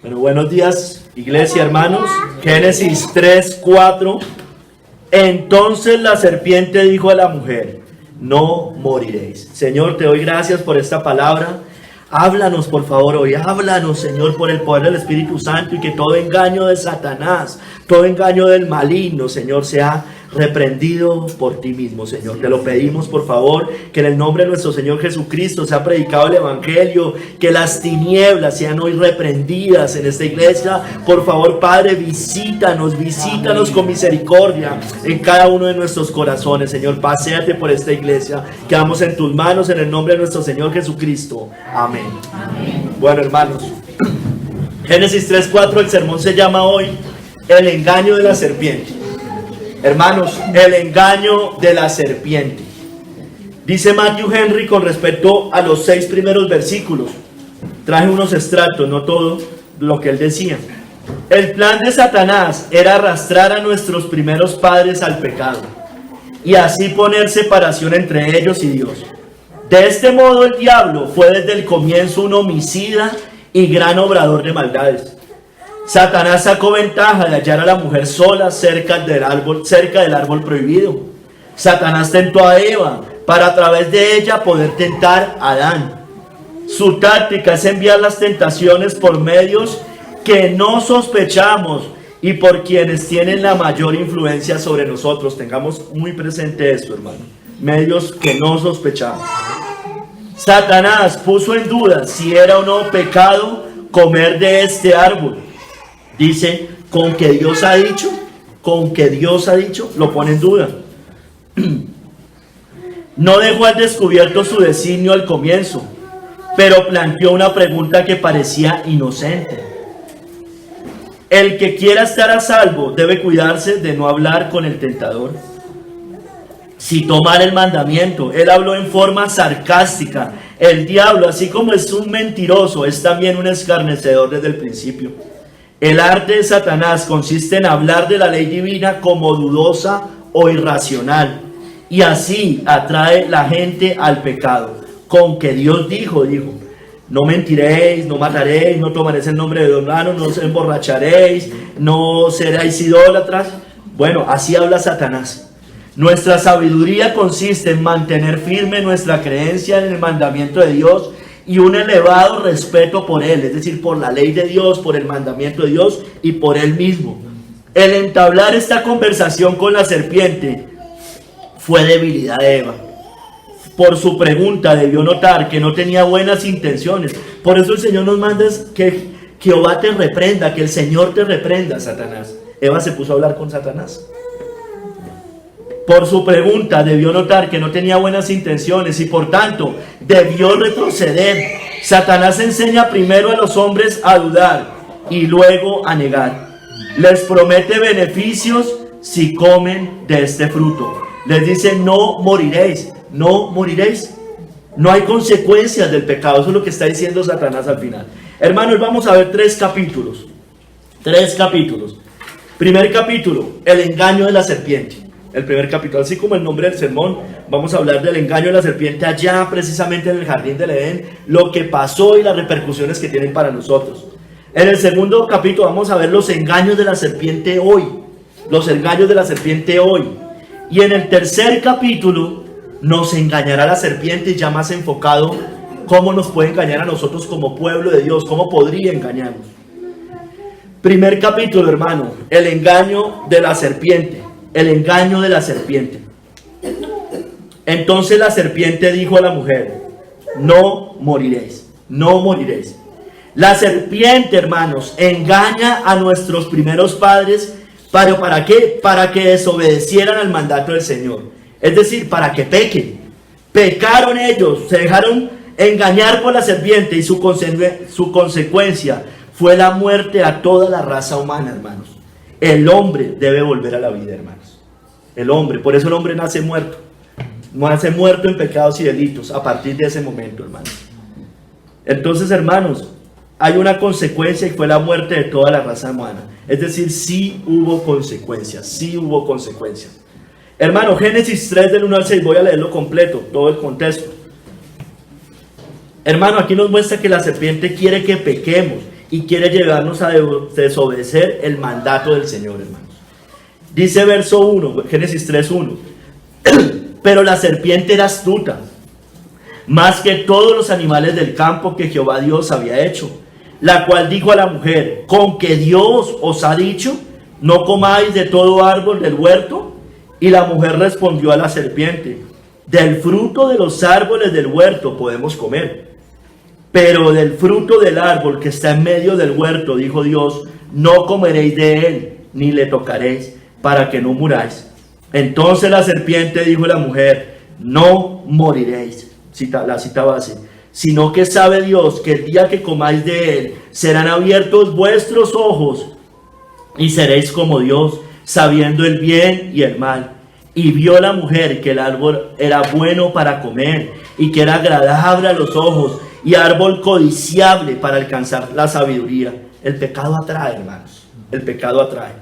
Bueno, buenos días, iglesia, hermanos. Génesis 3:4. Entonces la serpiente dijo a la mujer: no moriréis. Señor, te doy gracias por esta palabra. Háblanos, por favor, hoy. Háblanos, Señor, por el poder del Espíritu Santo, y que todo engaño de Satanás, todo engaño del maligno, Señor, sea reprendido por ti mismo, Señor. Te lo pedimos, por favor, que en el nombre de nuestro Señor Jesucristo sea predicado el Evangelio, que las tinieblas sean hoy reprendidas en esta iglesia. Por favor, Padre, visítanos con misericordia en cada uno de nuestros corazones, Señor. Paséate por esta iglesia. Quedamos en tus manos en el nombre de nuestro Señor Jesucristo. Amén. Amén. Bueno, hermanos, Génesis 3:4, el sermón se llama hoy el engaño de la serpiente. Hermanos, el engaño de la serpiente. Dice Matthew Henry con respecto a los 6 primeros versículos. Traje unos extractos, no todo lo que él decía. El plan de Satanás era arrastrar a nuestros primeros padres al pecado y así poner separación entre ellos y Dios. De este modo el diablo fue desde el comienzo un homicida y gran obrador de maldades. Satanás sacó ventaja de hallar a la mujer sola cerca del árbol prohibido. Satanás tentó a Eva para a través de ella poder tentar a Adán. Su táctica es enviar las tentaciones por medios que no sospechamos y por quienes tienen la mayor influencia sobre nosotros. Tengamos muy presente esto, hermano. Medios que no sospechamos. Satanás puso en duda si era o no pecado comer de este árbol. Dice, con que Dios ha dicho, lo pone en duda. No dejó al descubierto su designio al comienzo, pero planteó una pregunta que parecía inocente. El que quiera estar a salvo debe cuidarse de no hablar con el tentador. Si tomar el mandamiento, él habló en forma sarcástica. El diablo, así como es un mentiroso, es también un escarnecedor desde el principio. El arte de Satanás consiste en hablar de la ley divina como dudosa o irracional, y así atrae la gente al pecado. Con que Dios dijo, no mentiréis, no mataréis, no tomaréis el nombre de hermano, no os emborracharéis, no seréis idólatras. Bueno, así habla Satanás. Nuestra sabiduría consiste en mantener firme nuestra creencia en el mandamiento de Dios y un elevado respeto por él, es decir, por la ley de Dios, por el mandamiento de Dios y por él mismo. El entablar esta conversación con la serpiente fue debilidad de Eva. Por su pregunta debió notar que no tenía buenas intenciones. Por eso el Señor nos manda que Jehová te reprenda, que el Señor te reprenda, Satanás. Eva se puso a hablar con Satanás. Por su pregunta debió notar que no tenía buenas intenciones y por tanto debió retroceder. Satanás enseña primero a los hombres a dudar y luego a negar. Les promete beneficios si comen de este fruto. Les dice: no moriréis, no moriréis. No hay consecuencias del pecado. Eso es lo que está diciendo Satanás al final. Hermanos, vamos a ver 3 capítulos. 3 capítulos. Primer capítulo, el engaño de la serpiente. El primer capítulo, así como el nombre del sermón, vamos a hablar del engaño de la serpiente allá precisamente en el jardín del Edén, lo que pasó y las repercusiones que tienen para nosotros. En el segundo capítulo vamos a ver los engaños de la serpiente hoy, los engaños de la serpiente hoy. Y en el tercer capítulo nos engañará la serpiente, ya más enfocado cómo nos puede engañar a nosotros como pueblo de Dios, cómo podría engañarnos. Primer capítulo, hermano, el engaño de la serpiente. El engaño de la serpiente. Entonces la serpiente dijo a la mujer: no moriréis, no moriréis. La serpiente, hermanos, engaña a nuestros primeros padres. ¿Para qué? Para que desobedecieran al mandato del Señor. Es decir, para que pequen. Pecaron ellos, se dejaron engañar por la serpiente y su consecuencia fue la muerte a toda la raza humana, hermanos. El hombre debe volver a la vida, hermanos. El hombre, por eso el hombre nace muerto. Nace muerto en pecados y delitos a partir de ese momento, hermanos. Entonces, hermanos, hay una consecuencia y fue la muerte de toda la raza humana. Es decir, sí hubo consecuencias, sí hubo consecuencias. Hermano, Génesis 3 del 1 al 6, voy a leerlo completo, todo el contexto. Hermano, aquí nos muestra que la serpiente quiere que pequemos y quiere llevarnos a desobedecer el mandato del Señor, hermanos. Dice verso 1, Génesis 3:1. Pero la serpiente era astuta, más que todos los animales del campo que Jehová Dios había hecho, la cual dijo a la mujer: ¿con que Dios os ha dicho, no comáis de todo árbol del huerto? Y la mujer respondió a la serpiente: del fruto de los árboles del huerto podemos comer, pero del fruto del árbol que está en medio del huerto, dijo Dios, no comeréis de él, ni le tocaréis, para que no muráis. Entonces la serpiente dijo a la mujer: no moriréis, la cita base, sino que sabe Dios que el día que comáis de él, serán abiertos vuestros ojos, y seréis como Dios, sabiendo el bien y el mal. Y vio la mujer que el árbol era bueno para comer, y que era agradable a los ojos, y árbol codiciable para alcanzar la sabiduría. El pecado atrae, hermanos, el pecado atrae.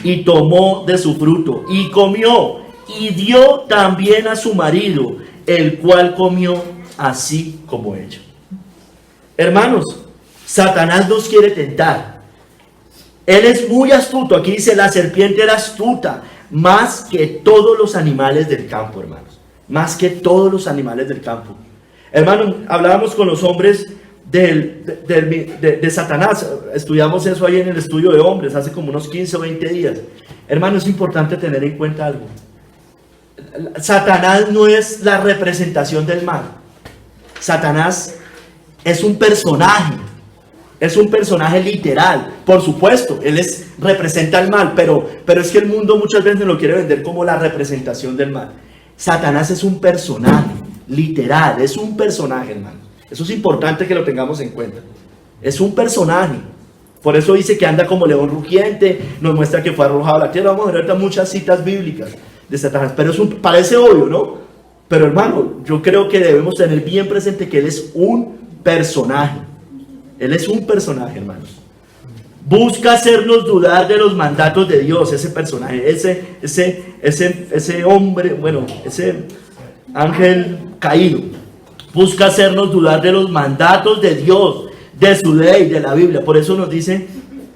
Y tomó de su fruto, y comió, y dio también a su marido, el cual comió así como ella. Hermanos, Satanás nos quiere tentar. Él es muy astuto. Aquí dice: la serpiente era astuta, más que todos los animales del campo, hermanos. Más que todos los animales del campo. Hermanos, hablábamos con los hombres de Satanás. Estudiamos eso ahí en el estudio de hombres hace como unos 15 o 20 días. Hermanos, es importante tener en cuenta algo. Satanás no es la representación del mal. Satanás es un personaje. Es un personaje literal. Por supuesto, él representa el mal, pero es que el mundo muchas veces lo quiere vender como la representación del mal. Satanás es un personaje, literal, es un personaje, hermano. Eso es importante que lo tengamos en cuenta. Es un personaje. Por eso dice que anda como león rugiente, nos muestra que fue arrojado a la tierra. Vamos a ver ahorita muchas citas bíblicas de Satanás, pero parece obvio, ¿no? Pero hermano, yo creo que debemos tener bien presente que él es un personaje. Él es un personaje, hermanos. Busca hacernos dudar de los mandatos de Dios, ese personaje, ese hombre, bueno, ese ángel caído. Busca hacernos dudar de los mandatos de Dios, de su ley, de la Biblia. Por eso nos dice,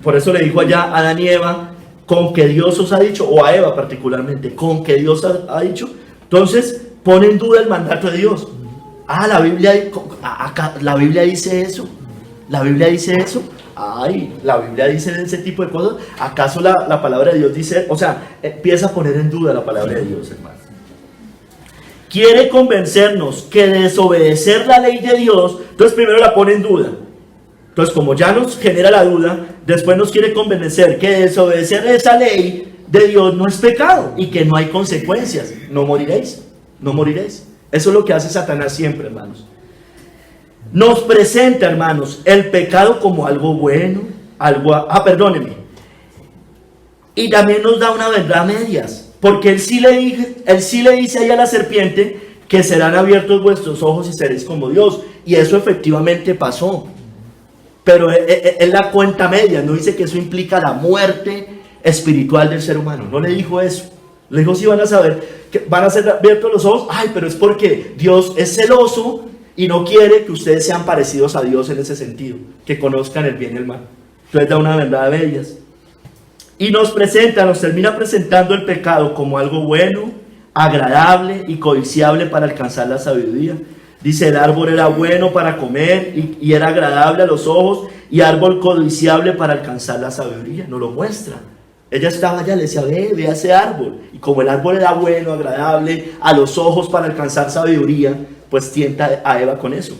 por eso le dijo allá a Adán y Eva: con que Dios os ha dicho, o a Eva particularmente, con que Dios ha dicho. Entonces pone en duda el mandato de Dios. La Biblia dice eso. La Biblia dice eso. La Biblia dice ese tipo de cosas. ¿Acaso la palabra de Dios dice? O sea, empieza a poner en duda la palabra de Dios, hermano. Quiere convencernos que desobedecer la ley de Dios, entonces primero la pone en duda. Entonces, como ya nos genera la duda, después nos quiere convencer que desobedecer esa ley de Dios no es pecado y que no hay consecuencias. No moriréis, no moriréis. Eso es lo que hace Satanás siempre, hermanos. Nos presenta, hermanos, el pecado como algo bueno, y también nos da una verdad a medias, porque él sí le dice ahí a la serpiente que serán abiertos vuestros ojos y seréis como Dios, y eso efectivamente pasó, pero él la cuenta a medias. No dice que eso implica la muerte espiritual del ser humano, no le dijo eso. Le dijo: sí, van a saber que van a ser abiertos los ojos, pero es porque Dios es celoso y no quiere que ustedes sean parecidos a Dios en ese sentido, que conozcan el bien y el mal. Entonces da una verdad de ellas. Y nos termina presentando el pecado como algo bueno, agradable y codiciable para alcanzar la sabiduría. Dice: el árbol era bueno para comer y era agradable a los ojos, y árbol codiciable para alcanzar la sabiduría. Nos lo muestra. Ella estaba allá, le decía: ve a ese árbol. Y como el árbol era bueno, agradable a los ojos para alcanzar sabiduría, pues tienta a Eva con eso.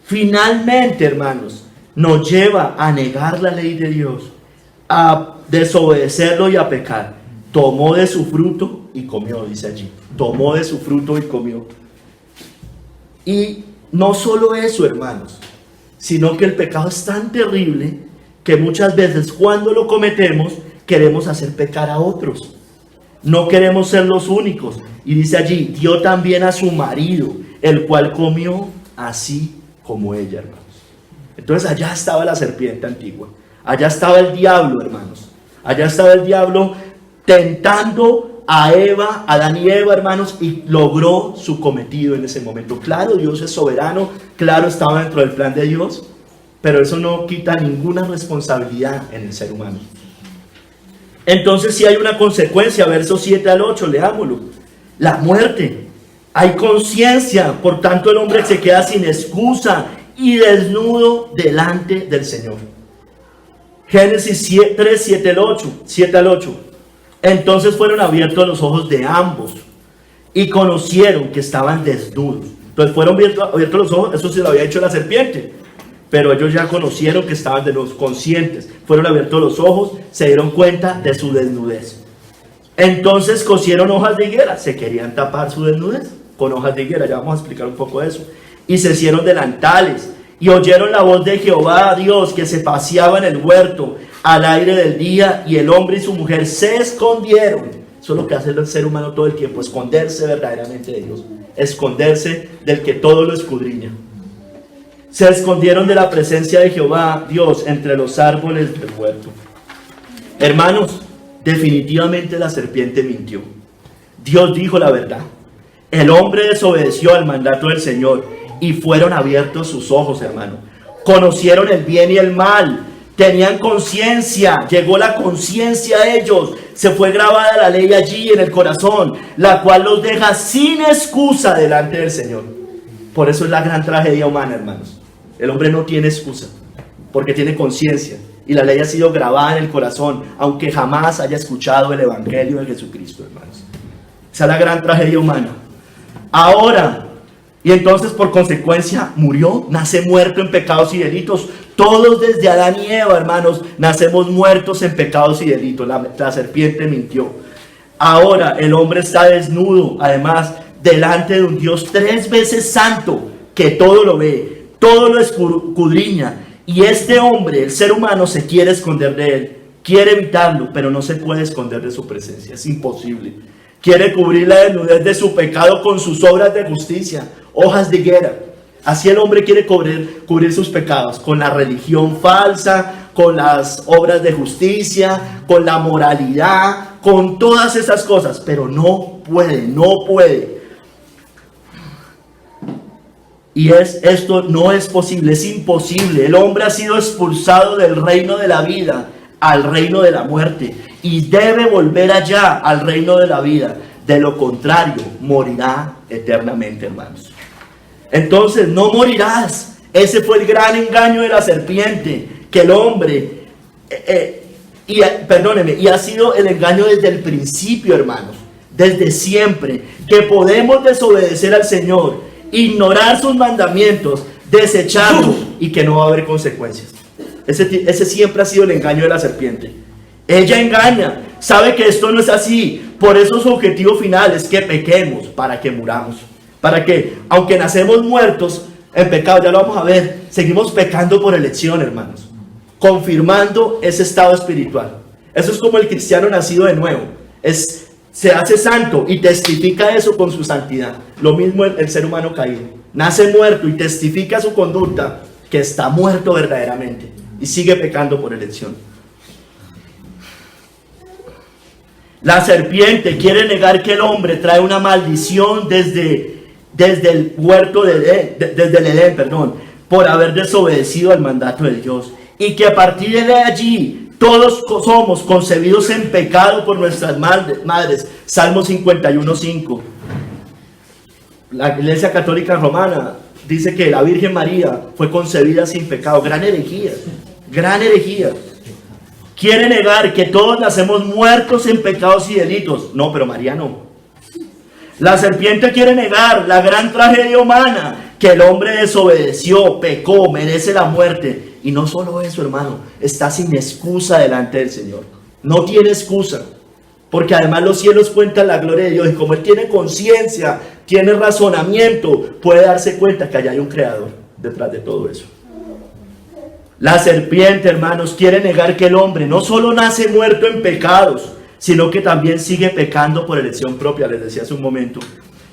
Finalmente, hermanos, nos lleva a negar la ley de Dios, a desobedecerlo y a pecar. Tomó de su fruto y comió, dice allí. Tomó de su fruto y comió. Y no solo eso, hermanos, sino que el pecado es tan terrible que muchas veces cuando lo cometemos queremos hacer pecar a otros. No queremos ser los únicos. Y dice allí: dio también a su marido, el cual comió así como ella, hermanos. Entonces allá estaba la serpiente antigua. Allá estaba el diablo, hermanos. Allá estaba el diablo tentando a Eva, a Adán y Eva, hermanos, y logró su cometido en ese momento. Claro, Dios es soberano. Claro, estaba dentro del plan de Dios. pero eso no quita ninguna responsabilidad en el ser humano. Entonces sí hay una consecuencia, versos 7 al 8, leámoslo. La muerte. Hay conciencia, por tanto el hombre se queda sin excusa y desnudo delante del Señor. Génesis 3, 7 al 8. Entonces fueron abiertos los ojos de ambos y conocieron que estaban desnudos. Entonces fueron abiertos los ojos, eso se lo había hecho la serpiente, pero ellos ya conocieron que estaban desnudos, conscientes. Fueron abiertos los ojos, se dieron cuenta de su desnudez. Entonces cosieron hojas de higuera, se querían tapar su desnudez con hojas de higuera, ya vamos a explicar un poco de eso. Y se hicieron delantales y oyeron la voz de Jehová Dios que se paseaba en el huerto al aire del día, y el hombre y su mujer se escondieron. Eso es lo que hace el ser humano todo el tiempo, esconderse verdaderamente de Dios, esconderse del que todo lo escudriña. Se escondieron de la presencia de Jehová Dios entre los árboles del huerto. Hermanos, definitivamente la serpiente mintió. Dios dijo la verdad. El hombre desobedeció al mandato del Señor y fueron abiertos sus ojos, hermano. Conocieron el bien y el mal. Tenían conciencia. Llegó la conciencia a ellos. Se fue grabada la ley allí en el corazón, la cual los deja sin excusa delante del Señor. Por eso es la gran tragedia humana, hermanos. El hombre no tiene excusa, porque tiene conciencia. Y la ley ha sido grabada en el corazón, aunque jamás haya escuchado el Evangelio de Jesucristo, hermanos. Esa es la gran tragedia humana. Ahora, y entonces por consecuencia murió, nace muerto en pecados y delitos. Todos desde Adán y Eva, hermanos, nacemos muertos en pecados y delitos. La serpiente mintió. Ahora el hombre está desnudo, además, delante de un Dios 3 veces santo, que todo lo ve, todo lo escudriña. Y este hombre, el ser humano, se quiere esconder de él, quiere evitarlo, pero no se puede esconder de su presencia, es imposible. Quiere cubrir la desnudez de su pecado con sus obras de justicia, hojas de higuera. Así el hombre quiere cubrir sus pecados, con la religión falsa, con las obras de justicia, con la moralidad, con todas esas cosas, pero no puede. Y esto no es posible, es imposible. El hombre ha sido expulsado del reino de la vida al reino de la muerte y debe volver allá al reino de la vida. De lo contrario, morirá eternamente, hermanos. Entonces, no morirás. Ese fue el gran engaño de la serpiente, que el hombre, y ha sido el engaño desde el principio, hermanos, desde siempre, que podemos desobedecer al Señor, ignorar sus mandamientos, desecharlos y que no va a haber consecuencias. Ese siempre ha sido el engaño de la serpiente. Ella engaña, sabe que esto no es así, por eso su objetivo final es que pequemos para que muramos. Para que, aunque nacemos muertos en pecado, ya lo vamos a ver, seguimos pecando por elección, hermanos, confirmando ese estado espiritual. Eso es como el cristiano nacido de nuevo, se hace santo y testifica eso con su santidad. Lo mismo el ser humano caído, nace muerto y testifica su conducta que está muerto verdaderamente y sigue pecando por elección. La serpiente quiere negar que el hombre trae una maldición desde el huerto desde el Edén, por haber desobedecido al mandato de Dios, y que a partir de allí todos somos concebidos en pecado por nuestras madres. Salmo 51:5. La Iglesia Católica Romana dice que la Virgen María fue concebida sin pecado. Gran herejía. Quiere negar que todos nacemos muertos en pecados y delitos. No, pero María no. La serpiente quiere negar la gran tragedia humana, que el hombre desobedeció, pecó, merece la muerte. Y no solo eso, hermano, está sin excusa delante del Señor. No tiene excusa, porque además los cielos cuentan la gloria de Dios. Y como Él tiene conciencia, tiene razonamiento, puede darse cuenta que allá hay un creador detrás de todo eso. La serpiente, hermanos, quiere negar que el hombre no solo nace muerto en pecados, sino que también sigue pecando por elección propia, les decía hace un momento.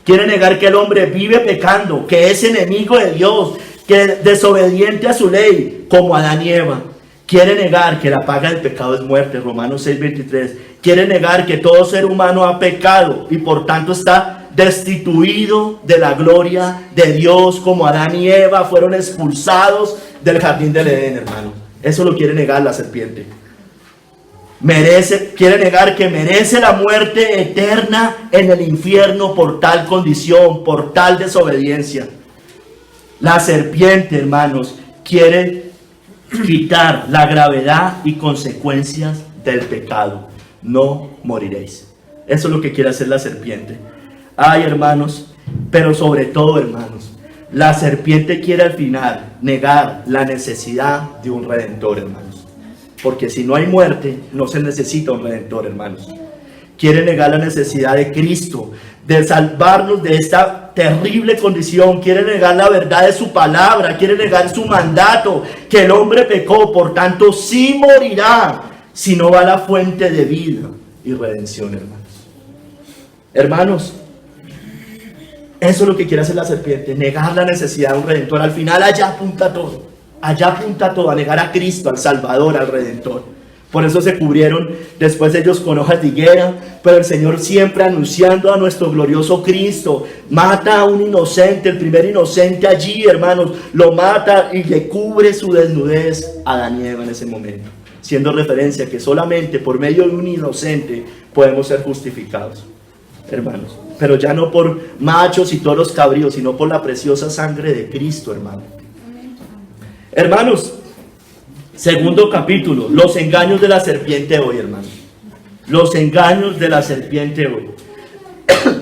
Quiere negar que el hombre vive pecando, que es enemigo de Dios, que es desobediente a su ley, como Adán y Eva. Quiere negar que la paga del pecado es muerte, Romanos 6:23. Quiere negar que todo ser humano ha pecado y por tanto está destituido de la gloria de Dios, como Adán y Eva fueron expulsados del jardín del Edén, hermano. Eso lo quiere negar la serpiente. Quiere negar que merece la muerte eterna en el infierno por tal condición, por tal desobediencia. La serpiente, hermanos, quiere quitar la gravedad y consecuencias del pecado. No moriréis. Eso es lo que quiere hacer la serpiente. Ay, hermanos, pero sobre todo, hermanos, la serpiente quiere al final negar la necesidad de un redentor, hermanos. Porque si no hay muerte, no se necesita un redentor, hermanos. Quiere negar la necesidad de Cristo, de salvarnos de esta terrible condición. Quiere negar la verdad de su palabra, quiere negar su mandato, que el hombre pecó, por tanto sí morirá si no va a la fuente de vida y redención, hermanos. Hermanos, eso es lo que quiere hacer la serpiente, negar la necesidad de un redentor. Al final allá apunta todo. Allá apunta todo, a negar a Cristo, al Salvador, al Redentor. Por eso se cubrieron después ellos con hojas de higuera, pero el Señor siempre anunciando a nuestro glorioso Cristo. Mata a un inocente, el primer inocente allí, hermanos, lo mata y le cubre su desnudez a Adán y Eva en ese momento, siendo referencia que solamente por medio de un inocente podemos ser justificados, hermanos. Pero ya no por machos y toros cabríos, sino por la preciosa sangre de Cristo, hermano. Hermanos, segundo capítulo, los engaños de la serpiente hoy, hermanos. Los engaños de la serpiente hoy.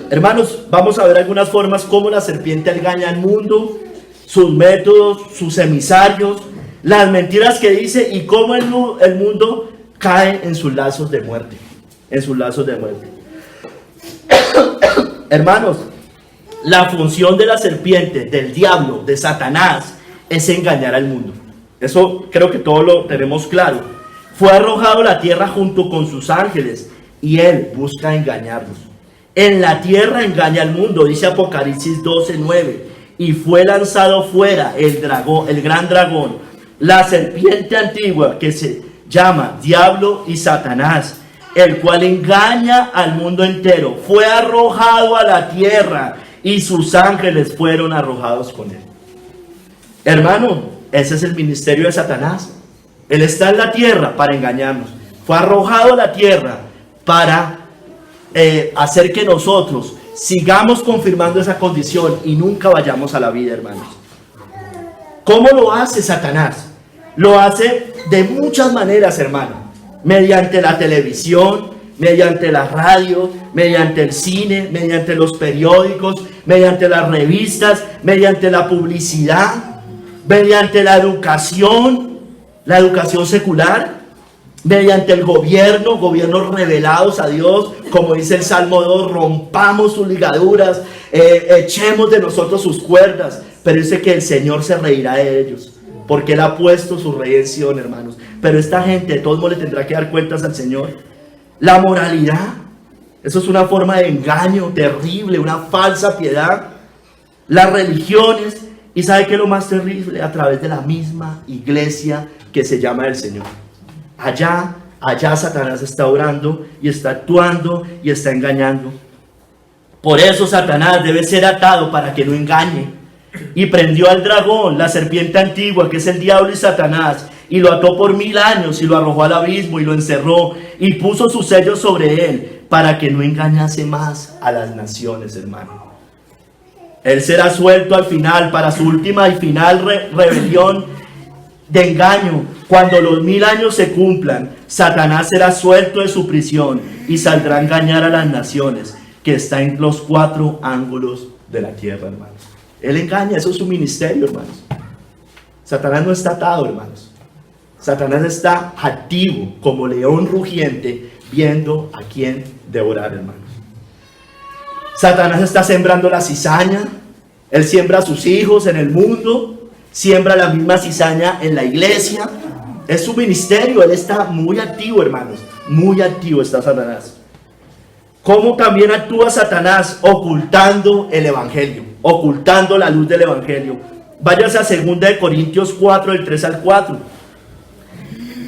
Hermanos, vamos a ver algunas formas como la serpiente engaña al mundo, sus métodos, sus emisarios, las mentiras que dice y cómo el mundo cae en sus lazos de muerte. En sus lazos de muerte. Hermanos, la función de la serpiente, del diablo, de Satanás, es engañar al mundo. Eso creo que todos lo tenemos claro. Fue arrojado a la tierra junto con sus ángeles y él busca engañarlos. En la tierra engaña al mundo, dice Apocalipsis 12:9. Y fue lanzado fuera el dragón, el gran dragón, la serpiente antigua que se llama Diablo y Satanás, el cual engaña al mundo entero. Fue arrojado a la tierra y sus ángeles fueron arrojados con él. Hermano, ese es el ministerio de Satanás. Él está en la tierra para engañarnos. Fue arrojado a la tierra para hacer que nosotros sigamos confirmando esa condición y nunca vayamos a la vida, hermanos. ¿Cómo lo hace Satanás? Lo hace de muchas maneras, hermano. Mediante la televisión, mediante la radio, mediante el cine, mediante los periódicos, mediante las revistas, mediante la publicidad, mediante la educación secular, mediante el gobiernos revelados a Dios, como dice el Salmo 2, rompamos sus ligaduras, echemos de nosotros sus cuerdas, pero dice que el Señor se reirá de ellos, porque Él ha puesto su redención, hermanos. Pero esta gente de todos modos le tendrá que dar cuentas al Señor. La moralidad, eso es una forma de engaño terrible, una falsa piedad. Las religiones. Y ¿sabe qué es lo más terrible? A través de la misma iglesia que se llama el Señor. Allá Satanás está orando y está actuando y está engañando. Por eso Satanás debe ser atado para que no engañe. Y prendió al dragón, la serpiente antigua, que es el diablo y Satanás, y lo ató por 1000 años y lo arrojó al abismo y lo encerró y puso sus sellos sobre él para que no engañase más a las naciones, hermano. Él será suelto al final para su última y final rebelión de engaño. Cuando los 1000 años se cumplan, Satanás será suelto de su prisión y saldrá a engañar a las naciones que están en los 4 ángulos de la tierra, hermanos. Él engaña, eso es su ministerio, hermanos. Satanás no está atado, hermanos. Satanás está activo como león rugiente, viendo a quién devorar, hermanos. Satanás está sembrando la cizaña. Él siembra a sus hijos en el mundo, siembra la misma cizaña en la iglesia. Es su ministerio, él está muy activo, hermanos. Muy activo está Satanás. ¿Cómo también actúa Satanás? Ocultando el evangelio, ocultando la luz del evangelio. Váyase a 2 Corintios 4, del 3 al 4.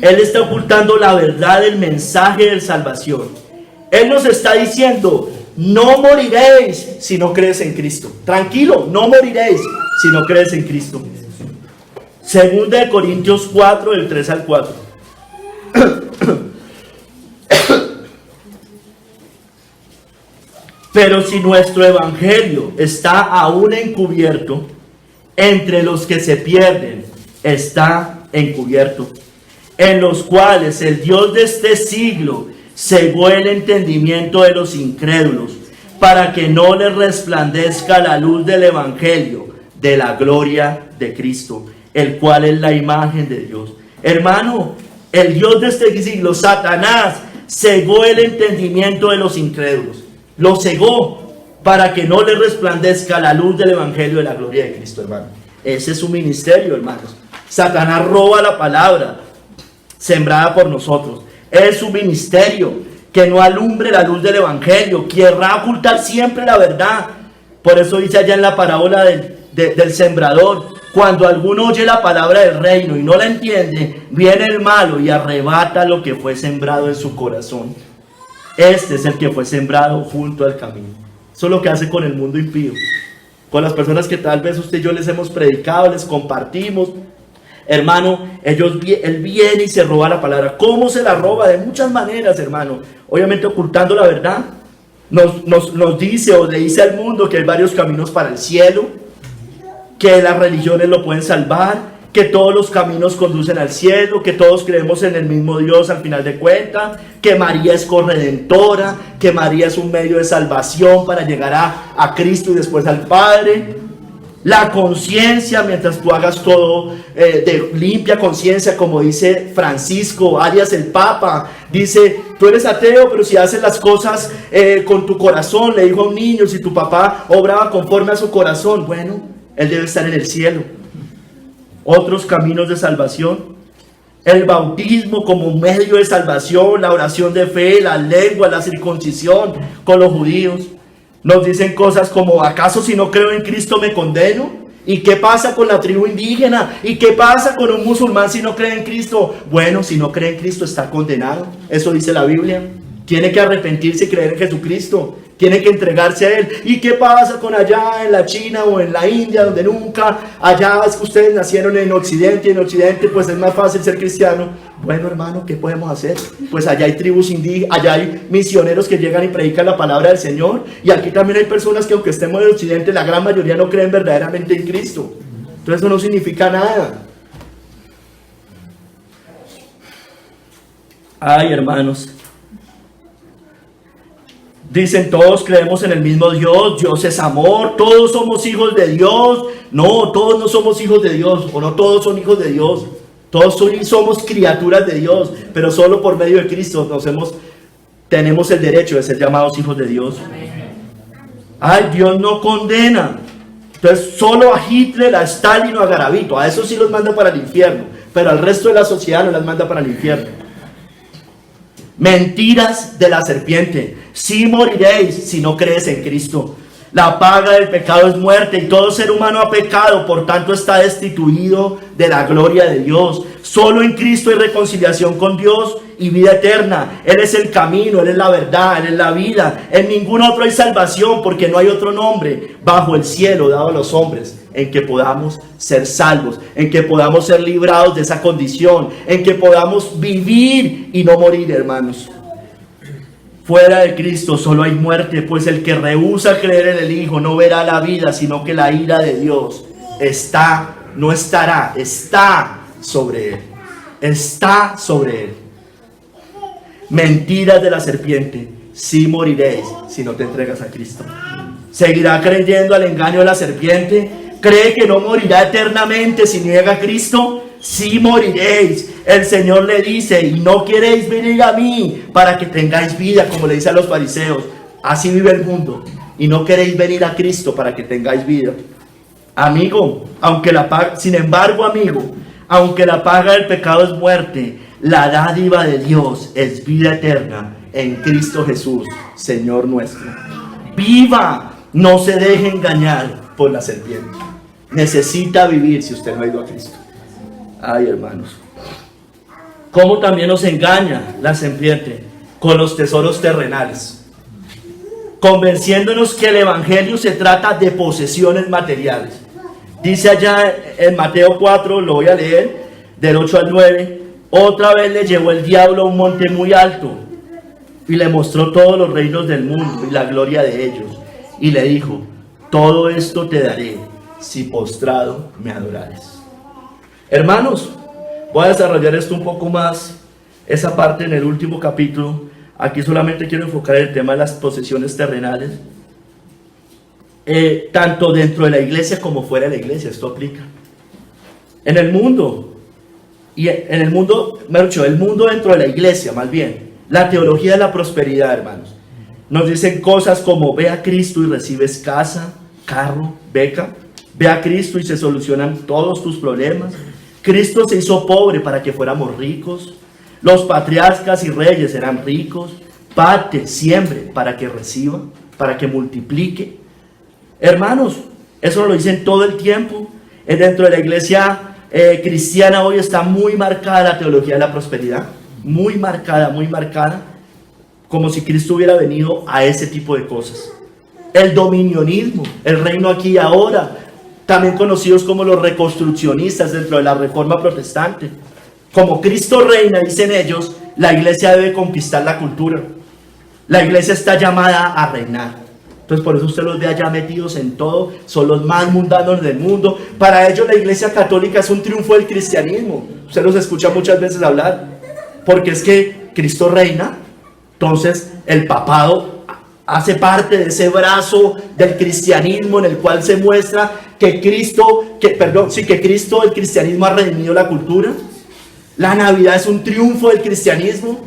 Él está ocultando la verdad del mensaje de salvación. Él nos está diciendo, no moriréis si no crees en Cristo. Tranquilo, no moriréis si no crees en Cristo. Segunda de Corintios 4, del 3 al 4. Pero si nuestro evangelio está aún encubierto, entre los que se pierden está encubierto, en los cuales el Dios de este siglo cegó el entendimiento de los incrédulos, para que no les resplandezca la luz del evangelio de la gloria de Cristo, el cual es la imagen de Dios. Hermano, el Dios de este siglo, Satanás, cegó el entendimiento de los incrédulos. Lo cegó para que no le resplandezca la luz del evangelio de la gloria de Cristo, hermano. Ese es su ministerio, hermanos. Satanás roba la palabra sembrada por nosotros. Es su ministerio, que no alumbre la luz del evangelio. Querrá ocultar siempre la verdad. Por eso dice allá en la parábola del sembrador: cuando alguno oye la palabra del reino y no la entiende, viene el malo y arrebata lo que fue sembrado en su corazón. Este es el que fue sembrado junto al camino. Eso es lo que hace con el mundo impío, con las personas que tal vez usted y yo les hemos predicado, les compartimos. Hermano, él viene y se roba la palabra. ¿Cómo se la roba? De muchas maneras, hermano. Obviamente ocultando la verdad. Nos dice o le dice al mundo que hay varios caminos para el cielo, que las religiones lo pueden salvar, que todos los caminos conducen al cielo, que todos creemos en el mismo Dios al final de cuentas, que María es corredentora, que María es un medio de salvación para llegar a Cristo y después al Padre. La conciencia, mientras tú hagas todo de limpia conciencia, como dice Francisco Arias el Papa, dice: tú eres ateo, pero si haces las cosas con tu corazón, le dijo a un niño, si tu papá obraba conforme a su corazón, bueno, él debe estar en el cielo. Otros caminos de salvación: el bautismo como medio de salvación, la oración de fe, la lengua, la circuncisión con los judíos. Nos dicen cosas como: ¿acaso si no creo en Cristo me condeno? ¿Y qué pasa con la tribu indígena? ¿Y qué pasa con un musulmán si no cree en Cristo? Bueno, si no cree en Cristo está condenado. Eso dice la Biblia. Tiene que arrepentirse y creer en Jesucristo. Tiene que entregarse a Él. ¿Y qué pasa con allá en la China o en la India, donde nunca, allá es que ustedes nacieron en Occidente, y en Occidente pues es más fácil ser cristiano? Bueno, hermano, ¿qué podemos hacer? Pues allá hay tribus indígenas, allá hay misioneros que llegan y predican la palabra del Señor. Y aquí también hay personas que, aunque estemos en Occidente, la gran mayoría no creen verdaderamente en Cristo. Entonces eso no significa nada. Ay, hermanos. Dicen: todos creemos en el mismo Dios, Dios es amor, todos somos hijos de Dios. No, todos no somos hijos de Dios, o no todos son hijos de Dios. Todos somos criaturas de Dios, pero solo por medio de Cristo tenemos el derecho de ser llamados hijos de Dios. Ay, Dios no condena. Entonces solo a Hitler, a Stalin o a Garavito, a esos sí los manda para el infierno, pero al resto de la sociedad no las manda para el infierno. Mentiras de la serpiente: sí moriréis si no crees en Cristo. La paga del pecado es muerte, y todo ser humano ha pecado, por tanto está destituido de la gloria de Dios. Solo en Cristo hay reconciliación con Dios y vida eterna. Él es el camino, Él es la verdad, Él es la vida. En ningún otro hay salvación, porque no hay otro nombre bajo el cielo dado a los hombres en que podamos ser salvos, en que podamos ser librados de esa condición, en que podamos vivir y no morir, hermanos. Fuera de Cristo solo hay muerte, pues el que rehúsa creer en el Hijo no verá la vida, sino que la ira de Dios está sobre él. Está sobre él. Mentiras de la serpiente: sí moriréis si no te entregas a Cristo. ¿Seguirá creyendo al engaño de la serpiente? ¿Cree que no morirá eternamente si niega a Cristo? Sí moriréis. El Señor le dice: y no queréis venir a mí para que tengáis vida, como le dice a los fariseos. Así vive el mundo, y no queréis venir a Cristo para que tengáis vida. Amigo, sin embargo, amigo, aunque la paga del pecado es muerte, la dádiva de Dios es vida eterna en Cristo Jesús, Señor nuestro. Viva, no se deje engañar por la serpiente. Necesita vivir si usted no ha ido a Cristo. Ay, hermanos, ¿cómo también nos engaña la serpiente? Con los tesoros terrenales. convenciéndonos que el evangelio se trata de posesiones materiales. Dice allá en Mateo 4, lo voy a leer, del 8 al 9, otra vez le llevó el diablo a un monte muy alto y le mostró todos los reinos del mundo y la gloria de ellos. Y le dijo, todo esto te daré si postrado me adorares. Hermanos, voy a desarrollar esto un poco más, esa parte en el último capítulo. Aquí solamente quiero enfocar el tema de las posesiones terrenales. Tanto dentro de la iglesia como fuera de la iglesia, esto aplica. En el mundo, el mundo dentro de la iglesia, más bien, la teología de la prosperidad, hermanos, nos dicen cosas como, ve a Cristo y recibes casa, carro, beca. Ve a Cristo y se solucionan todos tus problemas. Cristo se hizo pobre para que fuéramos ricos. Los patriarcas y reyes eran ricos. Parte, siembre para que reciba, para que multiplique. Hermanos, eso lo dicen todo el tiempo. Dentro de la iglesia cristiana hoy está muy marcada la teología de la prosperidad. Muy marcada, como si Cristo hubiera venido a ese tipo de cosas. El dominionismo, el reino aquí y ahora, también conocidos como los reconstruccionistas dentro de la reforma protestante. Como Cristo reina, dicen ellos, la iglesia debe conquistar la cultura. La iglesia está llamada a reinar. Entonces por eso usted los ve allá metidos en todo, son los más mundanos del mundo. Para ellos la iglesia católica es un triunfo del cristianismo. Usted los escucha muchas veces hablar, porque es que Cristo reina, entonces el papado hace parte de ese brazo del cristianismo en el cual se muestra que Cristo, el cristianismo ha redimido la cultura. La Navidad es un triunfo del cristianismo.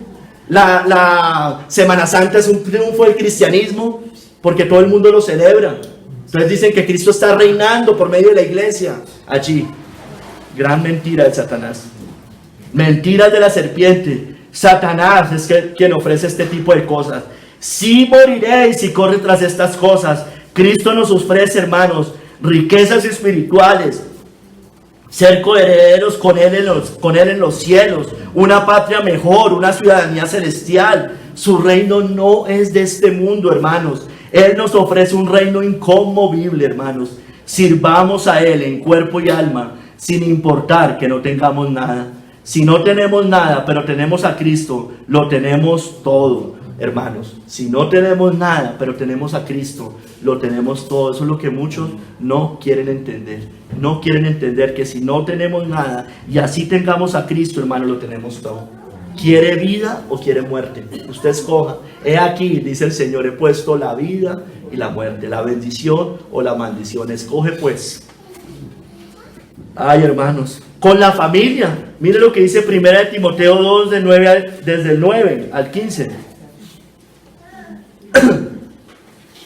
La Semana Santa es un triunfo del cristianismo, porque todo el mundo lo celebra. Entonces dicen que Cristo está reinando por medio de la iglesia. Allí, gran mentira de Satanás. Mentiras de la serpiente. Satanás es quien ofrece este tipo de cosas. Si moriréis si corre tras estas cosas. Cristo nos ofrece, hermanos, riquezas espirituales, ser coherederos con él en los cielos, una patria mejor, una ciudadanía celestial. Su reino no es de este mundo, hermanos. Él nos ofrece un reino inconmovible, hermanos. Sirvamos a Él en cuerpo y alma, sin importar que no tengamos nada. Si no tenemos nada, pero tenemos a Cristo, lo tenemos todo, hermanos. Si no tenemos nada, pero tenemos a Cristo, lo tenemos todo. Eso es lo que muchos no quieren entender. No quieren entender que si no tenemos nada y así tengamos a Cristo, hermano, lo tenemos todo. ¿Quiere vida o quiere muerte? Usted escoja. He aquí, dice el Señor, he puesto la vida y la muerte, la bendición o la maldición. Escoge pues. Ay, hermanos, con la familia. Mire lo que dice 1 Timoteo 2, desde el 9 al 15.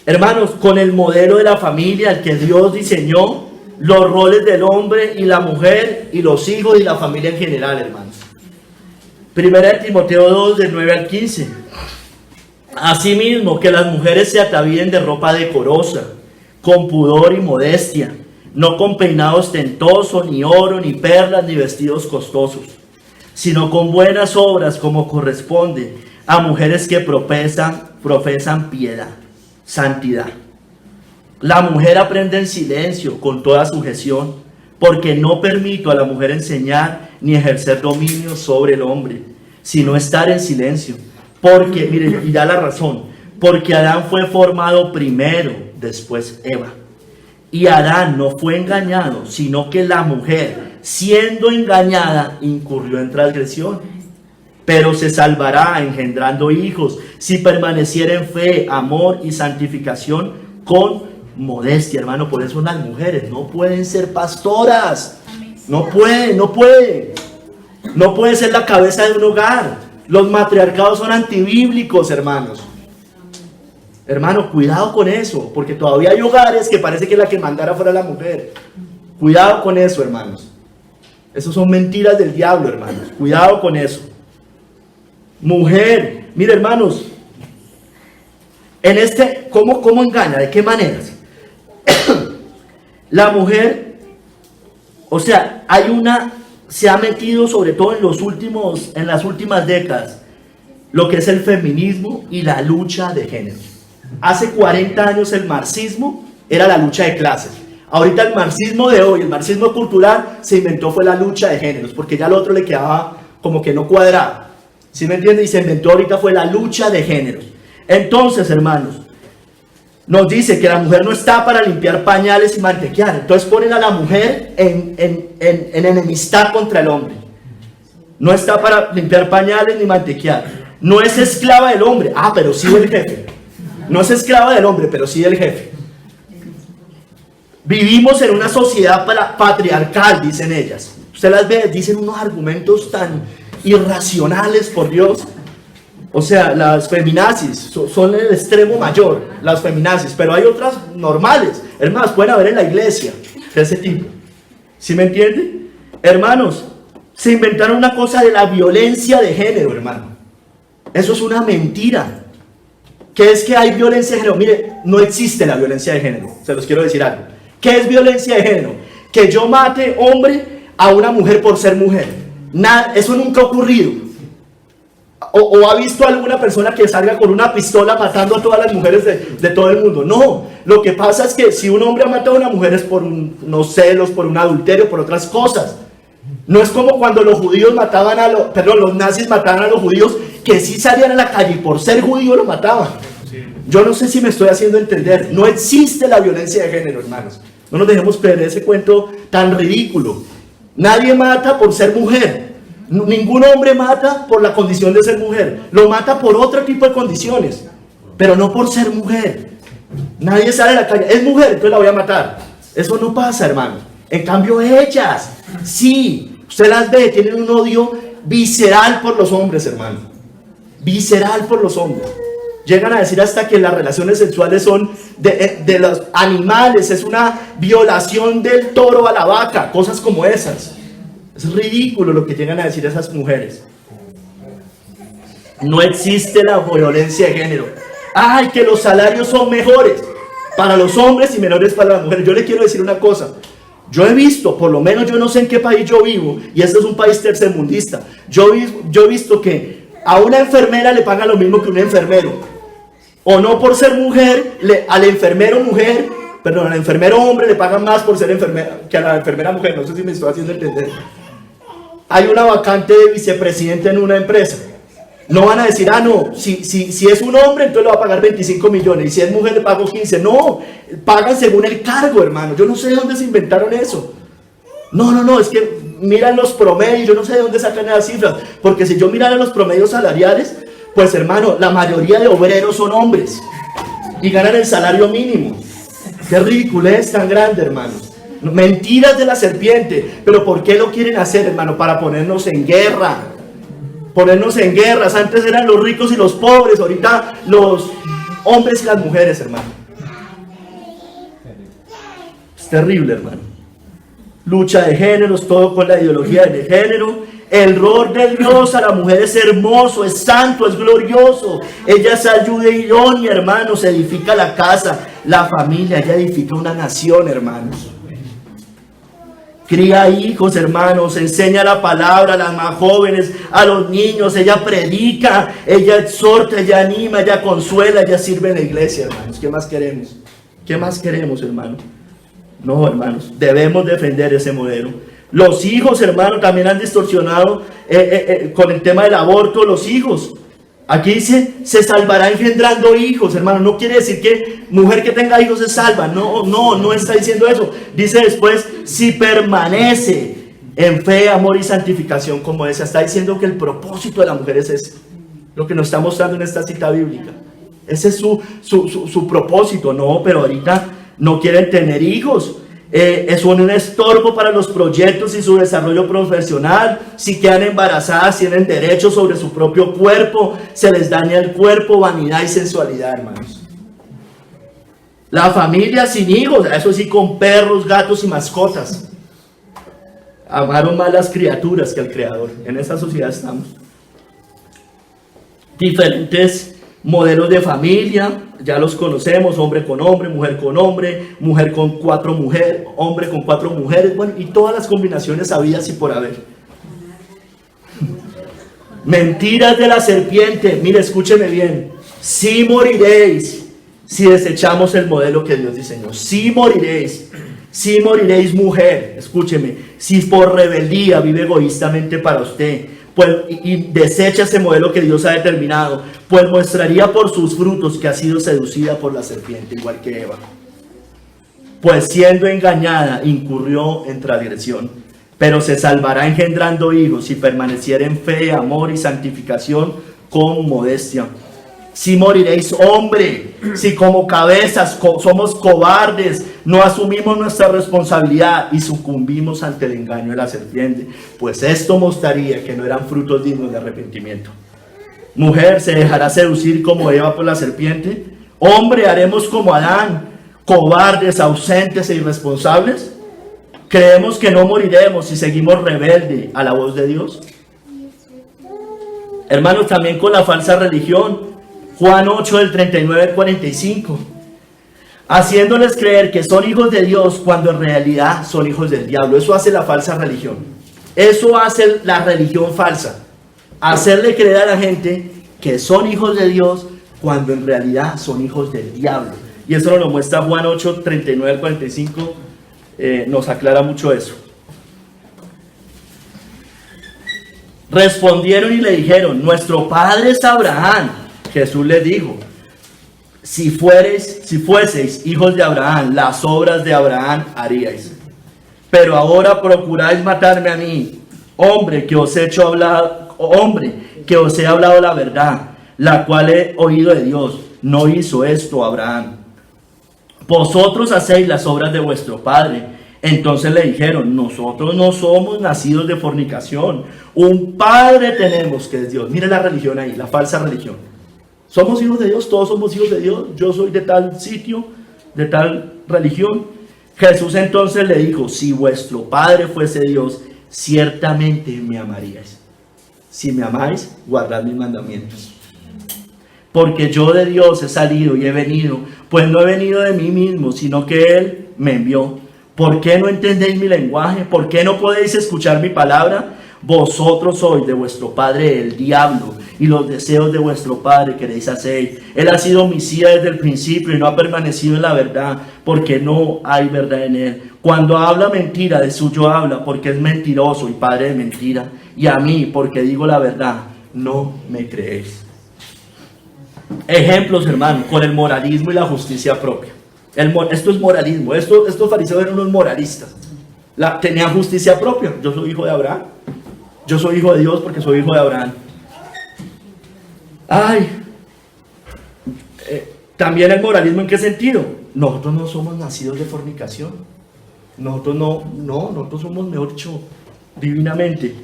Hermanos, con el modelo de la familia, el que Dios diseñó, los roles del hombre y la mujer y los hijos y la familia en general, hermanos. 1 Timoteo 2, del 9 al 15. Asimismo, que las mujeres se atavíen de ropa decorosa, con pudor y modestia, no con peinado ostentoso, ni oro, ni perlas, ni vestidos costosos, sino con buenas obras como corresponde a mujeres que profesan piedad, santidad. La mujer aprende en silencio, con toda sujeción, porque no permito a la mujer enseñar ni ejercer dominio sobre el hombre, sino estar en silencio. Porque, miren, y da la razón, porque Adán fue formado primero, después Eva. Y Adán no fue engañado, sino que la mujer, siendo engañada, incurrió en transgresión. Pero se salvará engendrando hijos, si permaneciera en fe, amor y santificación con modestia, hermano. Por eso las mujeres no pueden ser pastoras. No pueden. No puede ser la cabeza de un hogar. Los matriarcados son antibíblicos, hermanos. Hermano, cuidado con eso, porque todavía hay hogares que parece que la que mandara fuera la mujer. Cuidado con eso, hermanos. Eso son mentiras del diablo, hermanos. Cuidado con eso. Mujer, mire, hermanos, ¿cómo engaña? ¿De qué maneras? La mujer, o sea, se ha metido sobre todo en las últimas décadas, lo que es el feminismo y la lucha de género. Hace 40 años el marxismo era la lucha de clases. Ahorita el marxismo de hoy, el marxismo cultural, se inventó fue la lucha de géneros, porque ya al otro le quedaba como que no cuadraba. ¿Sí me entienden? Y se inventó ahorita fue la lucha de géneros. Entonces, hermanos, nos dice que la mujer no está para limpiar pañales y mantequear. Entonces ponen a la mujer en enemistad contra el hombre. No está para limpiar pañales ni mantequear. No es esclava del hombre. Ah, pero sí del jefe. No es esclava del hombre, pero sí del jefe. Vivimos en una sociedad patriarcal, dicen ellas. Usted las ve, dicen unos argumentos tan irracionales, por Dios. O sea, las feminazis son el extremo mayor, las feminazis, pero hay otras normales. Hermanos, pueden haber en la iglesia de ese tipo. ¿Sí me entienden? Hermanos, se inventaron una cosa de la violencia de género, hermano. Eso es una mentira. ¿Qué es que hay violencia de género? Mire, no existe la violencia de género. Se los quiero decir algo. ¿Qué es violencia de género? Que yo mate, hombre, a una mujer por ser mujer. Nada, eso nunca ha ocurrido. O ha visto alguna persona que salga con una pistola matando a todas las mujeres de todo el mundo. No, lo que pasa es que si un hombre ha matado a una mujer es por unos celos, por un adulterio, por otras cosas. No es como cuando los judíos mataban los nazis mataban a los judíos, que sí salían a la calle y por ser judío lo mataban. Yo no sé si me estoy haciendo entender. No existe la violencia de género, hermanos. No nos dejemos creer ese cuento tan ridículo. Nadie mata por ser mujer. Ningún hombre mata por la condición de ser mujer. Lo mata por otro tipo de condiciones, pero no por ser mujer. Nadie sale a la calle, es mujer, entonces la voy a matar. Eso no pasa, hermano. En cambio ellas, sí, usted las ve, tienen un odio visceral por los hombres, hermano. Visceral por los hombres. Llegan a decir hasta que las relaciones sexuales son de los animales, es una violación del toro a la vaca, cosas como esas. Es ridículo lo que llegan a decir esas mujeres. No existe la violencia de género. Ay, que los salarios son mejores para los hombres y menores para las mujeres. Yo le quiero decir una cosa. Yo he visto, por lo menos yo no sé en qué país yo vivo, y este es un país tercermundista. Yo he visto que a una enfermera le pagan lo mismo que un enfermero. O no por ser mujer, al enfermero mujer, perdón, al enfermero hombre le pagan más por ser enfermera que a la enfermera mujer. No sé si me estoy haciendo entender. Hay una vacante de vicepresidente en una empresa. No van a decir, ah, no, si es un hombre, entonces le va a pagar 25 millones. Y si es mujer, le pago 15. No, pagan según el cargo, hermano. Yo no sé de dónde se inventaron eso. No, es que miran los promedios. Yo no sé de dónde sacan esas cifras. Porque si yo mirara los promedios salariales, pues, hermano, la mayoría de obreros son hombres. Y ganan el salario mínimo. Qué ridiculez tan grande, hermanos. Mentiras de la serpiente. Pero ¿por qué lo quieren hacer, hermano? Para ponernos en guerra. Ponernos en guerras. Antes eran los ricos y los pobres. Ahorita los hombres y las mujeres, hermano. Es terrible, hermano. Lucha de géneros, todo con la ideología de género. El rol de Dios a la mujer es hermoso, es santo, es glorioso. Ella es ayuda idónea, hermanos. Edifica la casa, la familia. Ella edifica una nación, hermanos. Cría hijos, hermanos, enseña la palabra a las más jóvenes, a los niños. Ella predica, ella exhorta, ella anima, ella consuela, ella sirve en la iglesia, hermanos. ¿Qué más queremos? ¿Qué más queremos, hermano? No, hermanos, debemos defender ese modelo. Los hijos, hermanos, también han distorsionado con el tema del aborto, los hijos. Aquí dice, se salvará engendrando hijos, hermano. No quiere decir que mujer que tenga hijos se salva. No está diciendo eso. Dice después, si permanece en fe, amor y santificación como esa. Está diciendo que el propósito de la mujer es ese. Lo que nos está mostrando en esta cita bíblica. Ese es su propósito. No, pero ahorita no quieren tener hijos. Son un estorbo para los proyectos y su desarrollo profesional. Si quedan embarazadas, tienen derecho sobre su propio cuerpo. Se les daña el cuerpo, vanidad y sensualidad, hermanos. La familia sin hijos, eso sí, con perros, gatos y mascotas. Amaron más las criaturas que al Creador. En esa sociedad estamos. Diferentes modelos de familia, ya los conocemos: hombre con hombre, mujer con 4 mujeres, hombre con 4 mujeres, bueno, y todas las combinaciones habidas y por haber. Mentiras de la serpiente. Mire, escúcheme bien: sí moriréis, si desechamos el modelo que Dios diseñó. Sí moriréis mujer, escúcheme, si por rebeldía vive egoístamente para usted, pues, y desecha ese modelo que Dios ha determinado, pues mostraría por sus frutos que ha sido seducida por la serpiente, igual que Eva. Pues siendo engañada, incurrió en transgresión, pero se salvará engendrando hijos si permaneciera en fe, amor y santificación con modestia. Si moriréis hombre, si como cabezas somos cobardes, no asumimos nuestra responsabilidad y sucumbimos ante el engaño de la serpiente, pues esto mostraría que no eran frutos dignos de arrepentimiento. Mujer, ¿se dejará seducir como Eva por la serpiente? Hombre, ¿haremos como Adán, cobardes, ausentes e irresponsables? ¿Creemos que no moriremos si seguimos rebelde a la voz de Dios? Hermanos, también con la falsa religión. Juan 8 del 39 al 45. Haciéndoles creer que son hijos de Dios cuando en realidad son hijos del diablo. Eso hace la falsa religión. Eso hace la religión falsa. Hacerle creer a la gente que son hijos de Dios cuando en realidad son hijos del diablo. Y eso nos lo muestra Juan 8, 39 al 45. Nos aclara mucho eso. Respondieron y le dijeron: nuestro padre es Abraham. Jesús les dijo: si fueseis hijos de Abraham, las obras de Abraham haríais. Pero ahora procuráis matarme a mí, hombre que os he hablado la verdad, la cual he oído de Dios. No hizo esto Abraham. Vosotros hacéis las obras de vuestro padre. Entonces le dijeron: nosotros no somos nacidos de fornicación, un padre tenemos que es Dios. Mire la religión ahí, la falsa religión. Somos hijos de Dios, todos somos hijos de Dios. Yo soy de tal sitio, de tal religión. Jesús entonces le dijo: si vuestro Padre fuese Dios, ciertamente me amaríais. Si me amáis, guardad mis mandamientos. Porque yo de Dios he salido y he venido, pues no he venido de mí mismo, sino que Él me envió. ¿Por qué no entendéis mi lenguaje? ¿Por qué no podéis escuchar mi palabra? Vosotros sois de vuestro padre el diablo, y los deseos de vuestro padre queréis hacer. Él ha sido homicida desde el principio y no ha permanecido en la verdad, porque no hay verdad en él. Cuando habla mentira, de suyo habla, porque es mentiroso y padre de mentira. Y a mí, porque digo la verdad, no me creéis. Ejemplos, hermano, con el moralismo y la justicia propia. Esto es moralismo. Estos fariseos eran unos moralistas. Tenían justicia propia. Yo soy hijo de Abraham. Yo soy hijo de Dios porque soy hijo de Abraham. También el moralismo, ¿en qué sentido? Nosotros no somos nacidos de fornicación. Nosotros nosotros somos, mejor dicho, divinamente.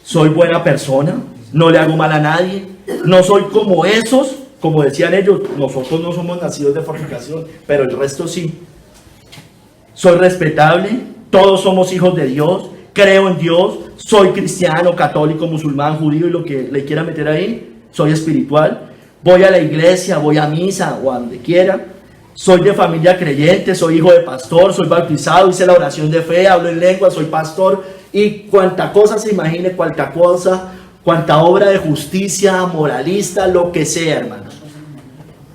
Soy buena persona, no le hago mal a nadie, no soy como esos, como decían ellos. Nosotros no somos nacidos de fornicación, pero el resto sí. Soy respetable, todos somos hijos de Dios, creo en Dios, soy cristiano, católico, musulmán, judío y lo que le quiera meter ahí. Soy espiritual, voy a la iglesia, voy a misa o a donde quiera. Soy de familia creyente, soy hijo de pastor, soy bautizado, hice la oración de fe, hablo en lengua, soy pastor. Y cuanta cosa se imagine, cuanta obra de justicia, moralista, lo que sea, hermanos.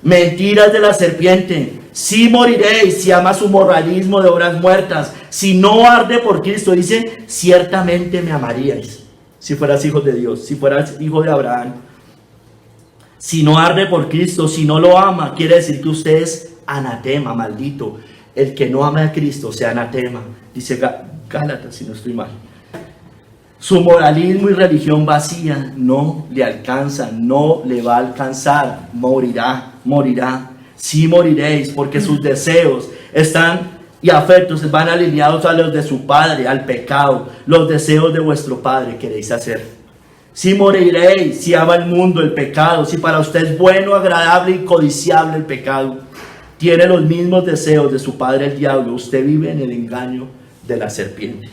Mentiras de la serpiente. Si moriréis, si ama su moralismo de obras muertas, si no arde por Cristo, dice: ciertamente me amaríais. Si fueras hijo de Dios, si fueras hijo de Abraham. Si no arde por Cristo, si no lo ama, quiere decir que usted es anatema, maldito. El que no ama a Cristo sea anatema, dice Gálatas, si no estoy mal. Su moralismo y religión vacía no le alcanza, no le va a alcanzar. Morirá. Sí moriréis, porque sus deseos y afectos van alineados a los de su padre, al pecado. Los deseos de vuestro padre queréis hacer. Si moriréis, si ama el mundo, el pecado, si para usted es bueno, agradable y codiciable el pecado, tiene los mismos deseos de su padre el diablo, usted vive en el engaño de la serpiente.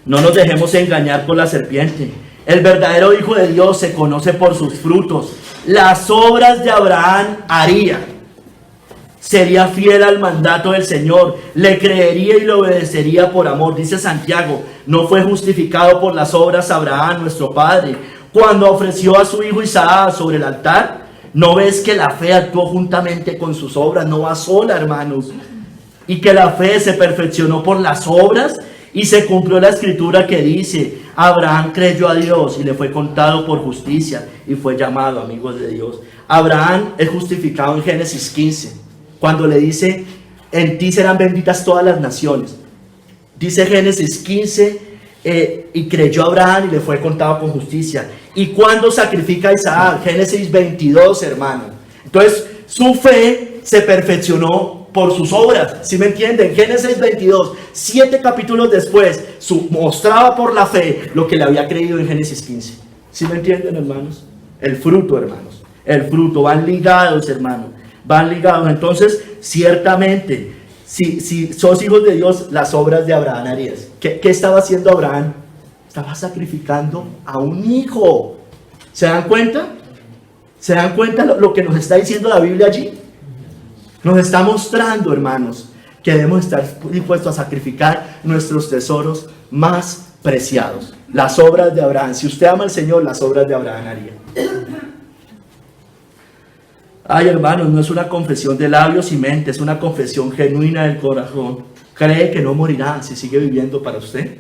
No nos dejemos engañar por la serpiente. El verdadero hijo de Dios se conoce por sus frutos. Las obras de Abraham haría. Sería fiel al mandato del Señor, le creería y le obedecería por amor. Dice Santiago: no fue justificado por las obras Abraham, nuestro padre, cuando ofreció a su hijo Isaac sobre el altar. ¿No ves que la fe actuó juntamente con sus obras? No va sola, hermanos. Y que la fe se perfeccionó por las obras y se cumplió la escritura que dice: Abraham creyó a Dios y le fue contado por justicia y fue llamado amigos de Dios. Abraham es justificado en Génesis 15, cuando le dice: en ti serán benditas todas las naciones. Dice Génesis 15, y creyó Abraham y le fue contado con justicia. ¿Y cuándo sacrifica a Isaac? Génesis 22, hermano. Entonces, su fe se perfeccionó por sus obras. ¿Sí me entienden? Génesis 22, 7 capítulos después, mostraba por la fe lo que le había creído en Génesis 15. ¿Sí me entienden, hermanos? El fruto, hermanos. El fruto. Van ligados, hermanos. Van ligados. Entonces, ciertamente, si sos hijos de Dios, las obras de Abraham harías. ¿Qué estaba haciendo Abraham? Estaba sacrificando a un hijo. ¿Se dan cuenta? ¿Se dan cuenta lo que nos está diciendo la Biblia allí? Nos está mostrando, hermanos, que debemos estar dispuestos a sacrificar nuestros tesoros más preciados. Las obras de Abraham. Si usted ama al Señor, las obras de Abraham haría. Ay, hermanos, no es una confesión de labios y mente, es una confesión genuina del corazón. ¿Cree que no morirá si sigue viviendo para usted?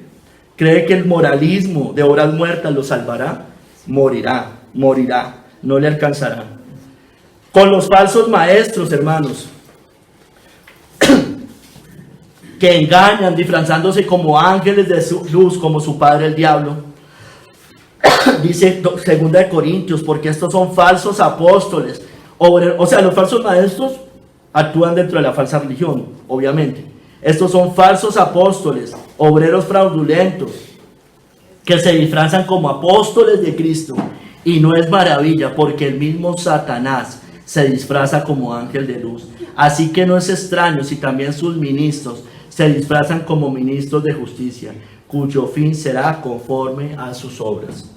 ¿Cree que el moralismo de obras muertas lo salvará? Morirá, morirá, no le alcanzará. Con los falsos maestros, hermanos, que engañan disfrazándose como ángeles de su luz, como su padre el diablo. Dice 2 Corintios, porque estos son falsos apóstoles. O sea, los falsos maestros actúan dentro de la falsa religión, obviamente. Estos son falsos apóstoles, obreros fraudulentos, que se disfrazan como apóstoles de Cristo. Y no es maravilla, porque el mismo Satanás se disfraza como ángel de luz. Así que no es extraño si también sus ministros se disfrazan como ministros de justicia, cuyo fin será conforme a sus obras.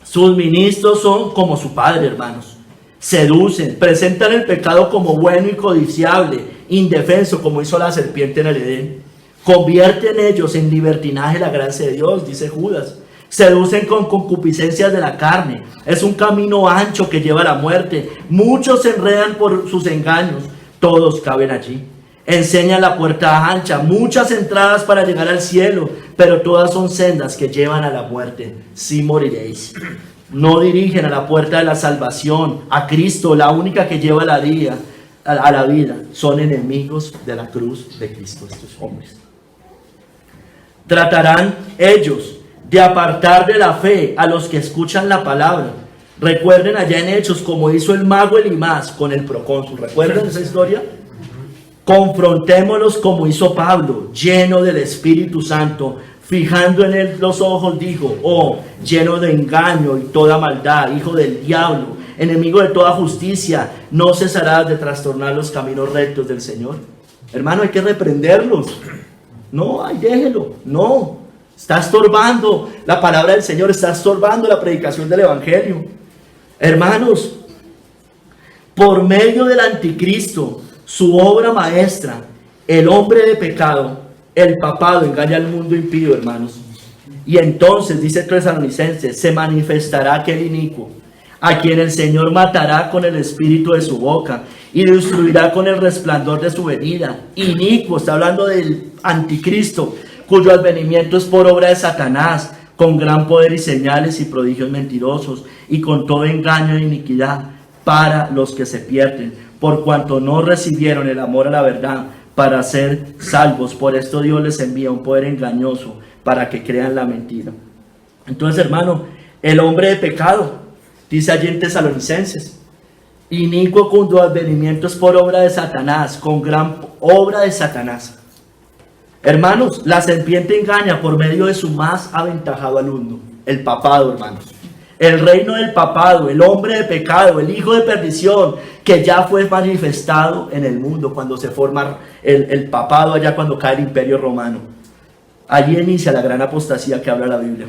Sus ministros son como su padre, hermanos. Seducen, presentan el pecado como bueno y codiciable, indefenso, como hizo la serpiente en el Edén. Convierten ellos en libertinaje la gracia de Dios, dice Judas. Seducen con concupiscencias de la carne. Es un camino ancho que lleva a la muerte. Muchos se enredan por sus engaños. Todos caben allí. Enseñan la puerta ancha. Muchas entradas para llegar al cielo. Pero todas son sendas que llevan a la muerte. Sí moriréis. No dirigen a la puerta de la salvación, a Cristo, la única que lleva a la vida. Son enemigos de la cruz de Cristo, estos hombres. Tratarán ellos de apartar de la fe a los que escuchan la palabra. Recuerden allá en Hechos como hizo el mago Elimás con el procónsul. ¿Recuerdan esa historia? Confrontémoslos como hizo Pablo, lleno del Espíritu Santo. Fijando en él los ojos, dijo: oh, lleno de engaño y toda maldad, hijo del diablo, enemigo de toda justicia, no cesarás de trastornar los caminos rectos del Señor. Hermano, hay que reprenderlos. No, ay, déjelo. No, está estorbando la palabra del Señor, está estorbando la predicación del Evangelio. Hermanos, por medio del anticristo, su obra maestra, el hombre de pecado, el papado, engaña al mundo impío, hermanos. Y entonces, dice Tesalonicenses, se manifestará aquel inicuo, a quien el Señor matará con el espíritu de su boca y destruirá con el resplandor de su venida. Inicuo, está hablando del anticristo, cuyo advenimiento es por obra de Satanás, con gran poder y señales y prodigios mentirosos, y con todo engaño e iniquidad para los que se pierden, por cuanto no recibieron el amor a la verdad, para ser salvos. Por esto Dios les envía un poder engañoso para que crean la mentira. Entonces, hermano, el hombre de pecado, dice allí en Tesalonicenses, inicuo cuyo advenimiento es por obra de Satanás, con gran obra de Satanás. Hermanos, la serpiente engaña por medio de su más aventajado alumno, el papado, hermanos. El reino del papado, el hombre de pecado, el hijo de perdición, que ya fue manifestado en el mundo cuando se forma el papado, allá cuando cae el imperio romano. Allí inicia la gran apostasía que habla la Biblia.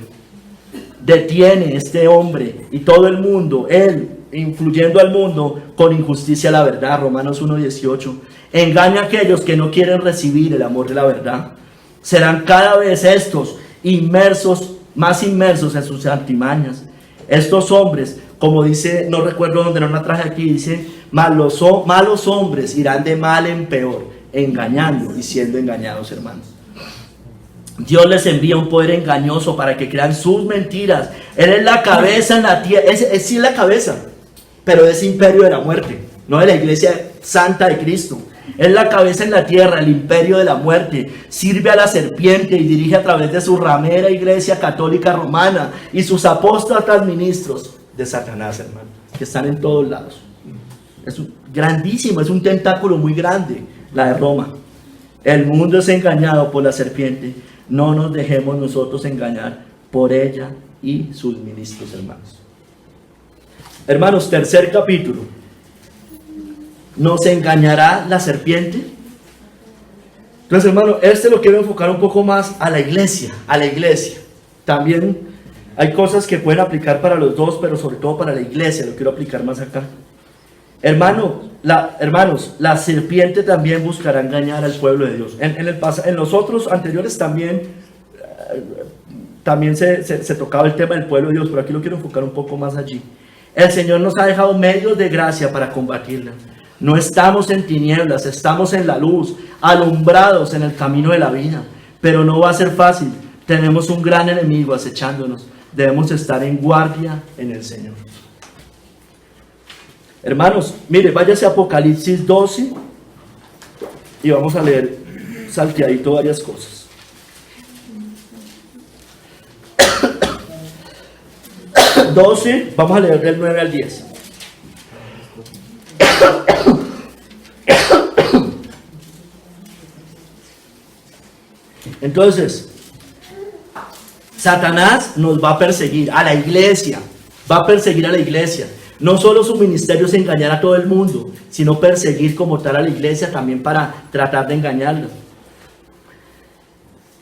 Detiene este hombre y todo el mundo, él influyendo al mundo con injusticia la verdad, Romanos 1:18. Engaña a aquellos que no quieren recibir el amor de la verdad. Serán cada vez estos más inmersos en sus artimañas. Estos hombres como dice, no recuerdo dónde, no la traje aquí, dice, malos hombres irán de mal en peor, engañando y siendo engañados, hermanos. Dios les envía un poder engañoso para que crean sus mentiras. Él es la cabeza en la tierra, es sí la cabeza, pero de ese imperio de la muerte, no de la iglesia santa de Cristo. Es la cabeza en la tierra, el imperio de la muerte. Sirve a la serpiente y dirige a través de su ramera iglesia católica romana y sus apóstatas ministros de Satanás, hermano, que están en todos lados. Es grandísimo, es un tentáculo muy grande, la de Roma. El mundo es engañado por la serpiente. No nos dejemos nosotros engañar por ella y sus ministros, hermanos. Hermanos, tercer capítulo. ¿Nos engañará la serpiente? Entonces, hermano, lo quiero enfocar un poco más a la iglesia, También hay cosas que pueden aplicar para los dos, pero sobre todo para la iglesia, lo quiero aplicar más acá. Hermanos, la serpiente también buscará engañar al pueblo de Dios. En los otros anteriores también se tocaba el tema del pueblo de Dios, pero aquí lo quiero enfocar un poco más allí. El Señor nos ha dejado medios de gracia para combatirla. No estamos en tinieblas, estamos en la luz, alumbrados en el camino de la vida. Pero no va a ser fácil. Tenemos un gran enemigo acechándonos. Debemos estar en guardia en el Señor. Hermanos, mire, váyase a Apocalipsis 12 y vamos a leer salteadito varias cosas. Vamos a leer del 9 al 10. Entonces, Satanás nos va a perseguir a la iglesia, No solo su ministerio es engañar a todo el mundo, sino perseguir como tal a la iglesia también para tratar de engañarla.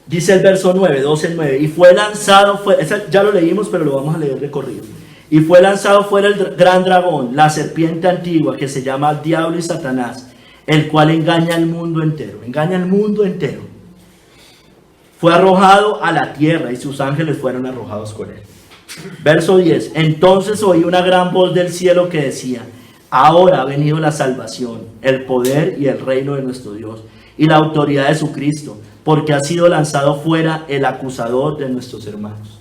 Dice el verso 9, 12:9, y fue lanzado, ya lo leímos, pero lo vamos a leer de corrido. Y fue lanzado fuera el gran dragón, la serpiente antigua, que se llama el diablo y Satanás, el cual engaña al mundo entero. Fue arrojado a la tierra y sus ángeles fueron arrojados con él. Verso 10, entonces oí una gran voz del cielo que decía, ahora ha venido la salvación, el poder y el reino de nuestro Dios, y la autoridad de su Cristo, porque ha sido lanzado fuera el acusador de nuestros hermanos,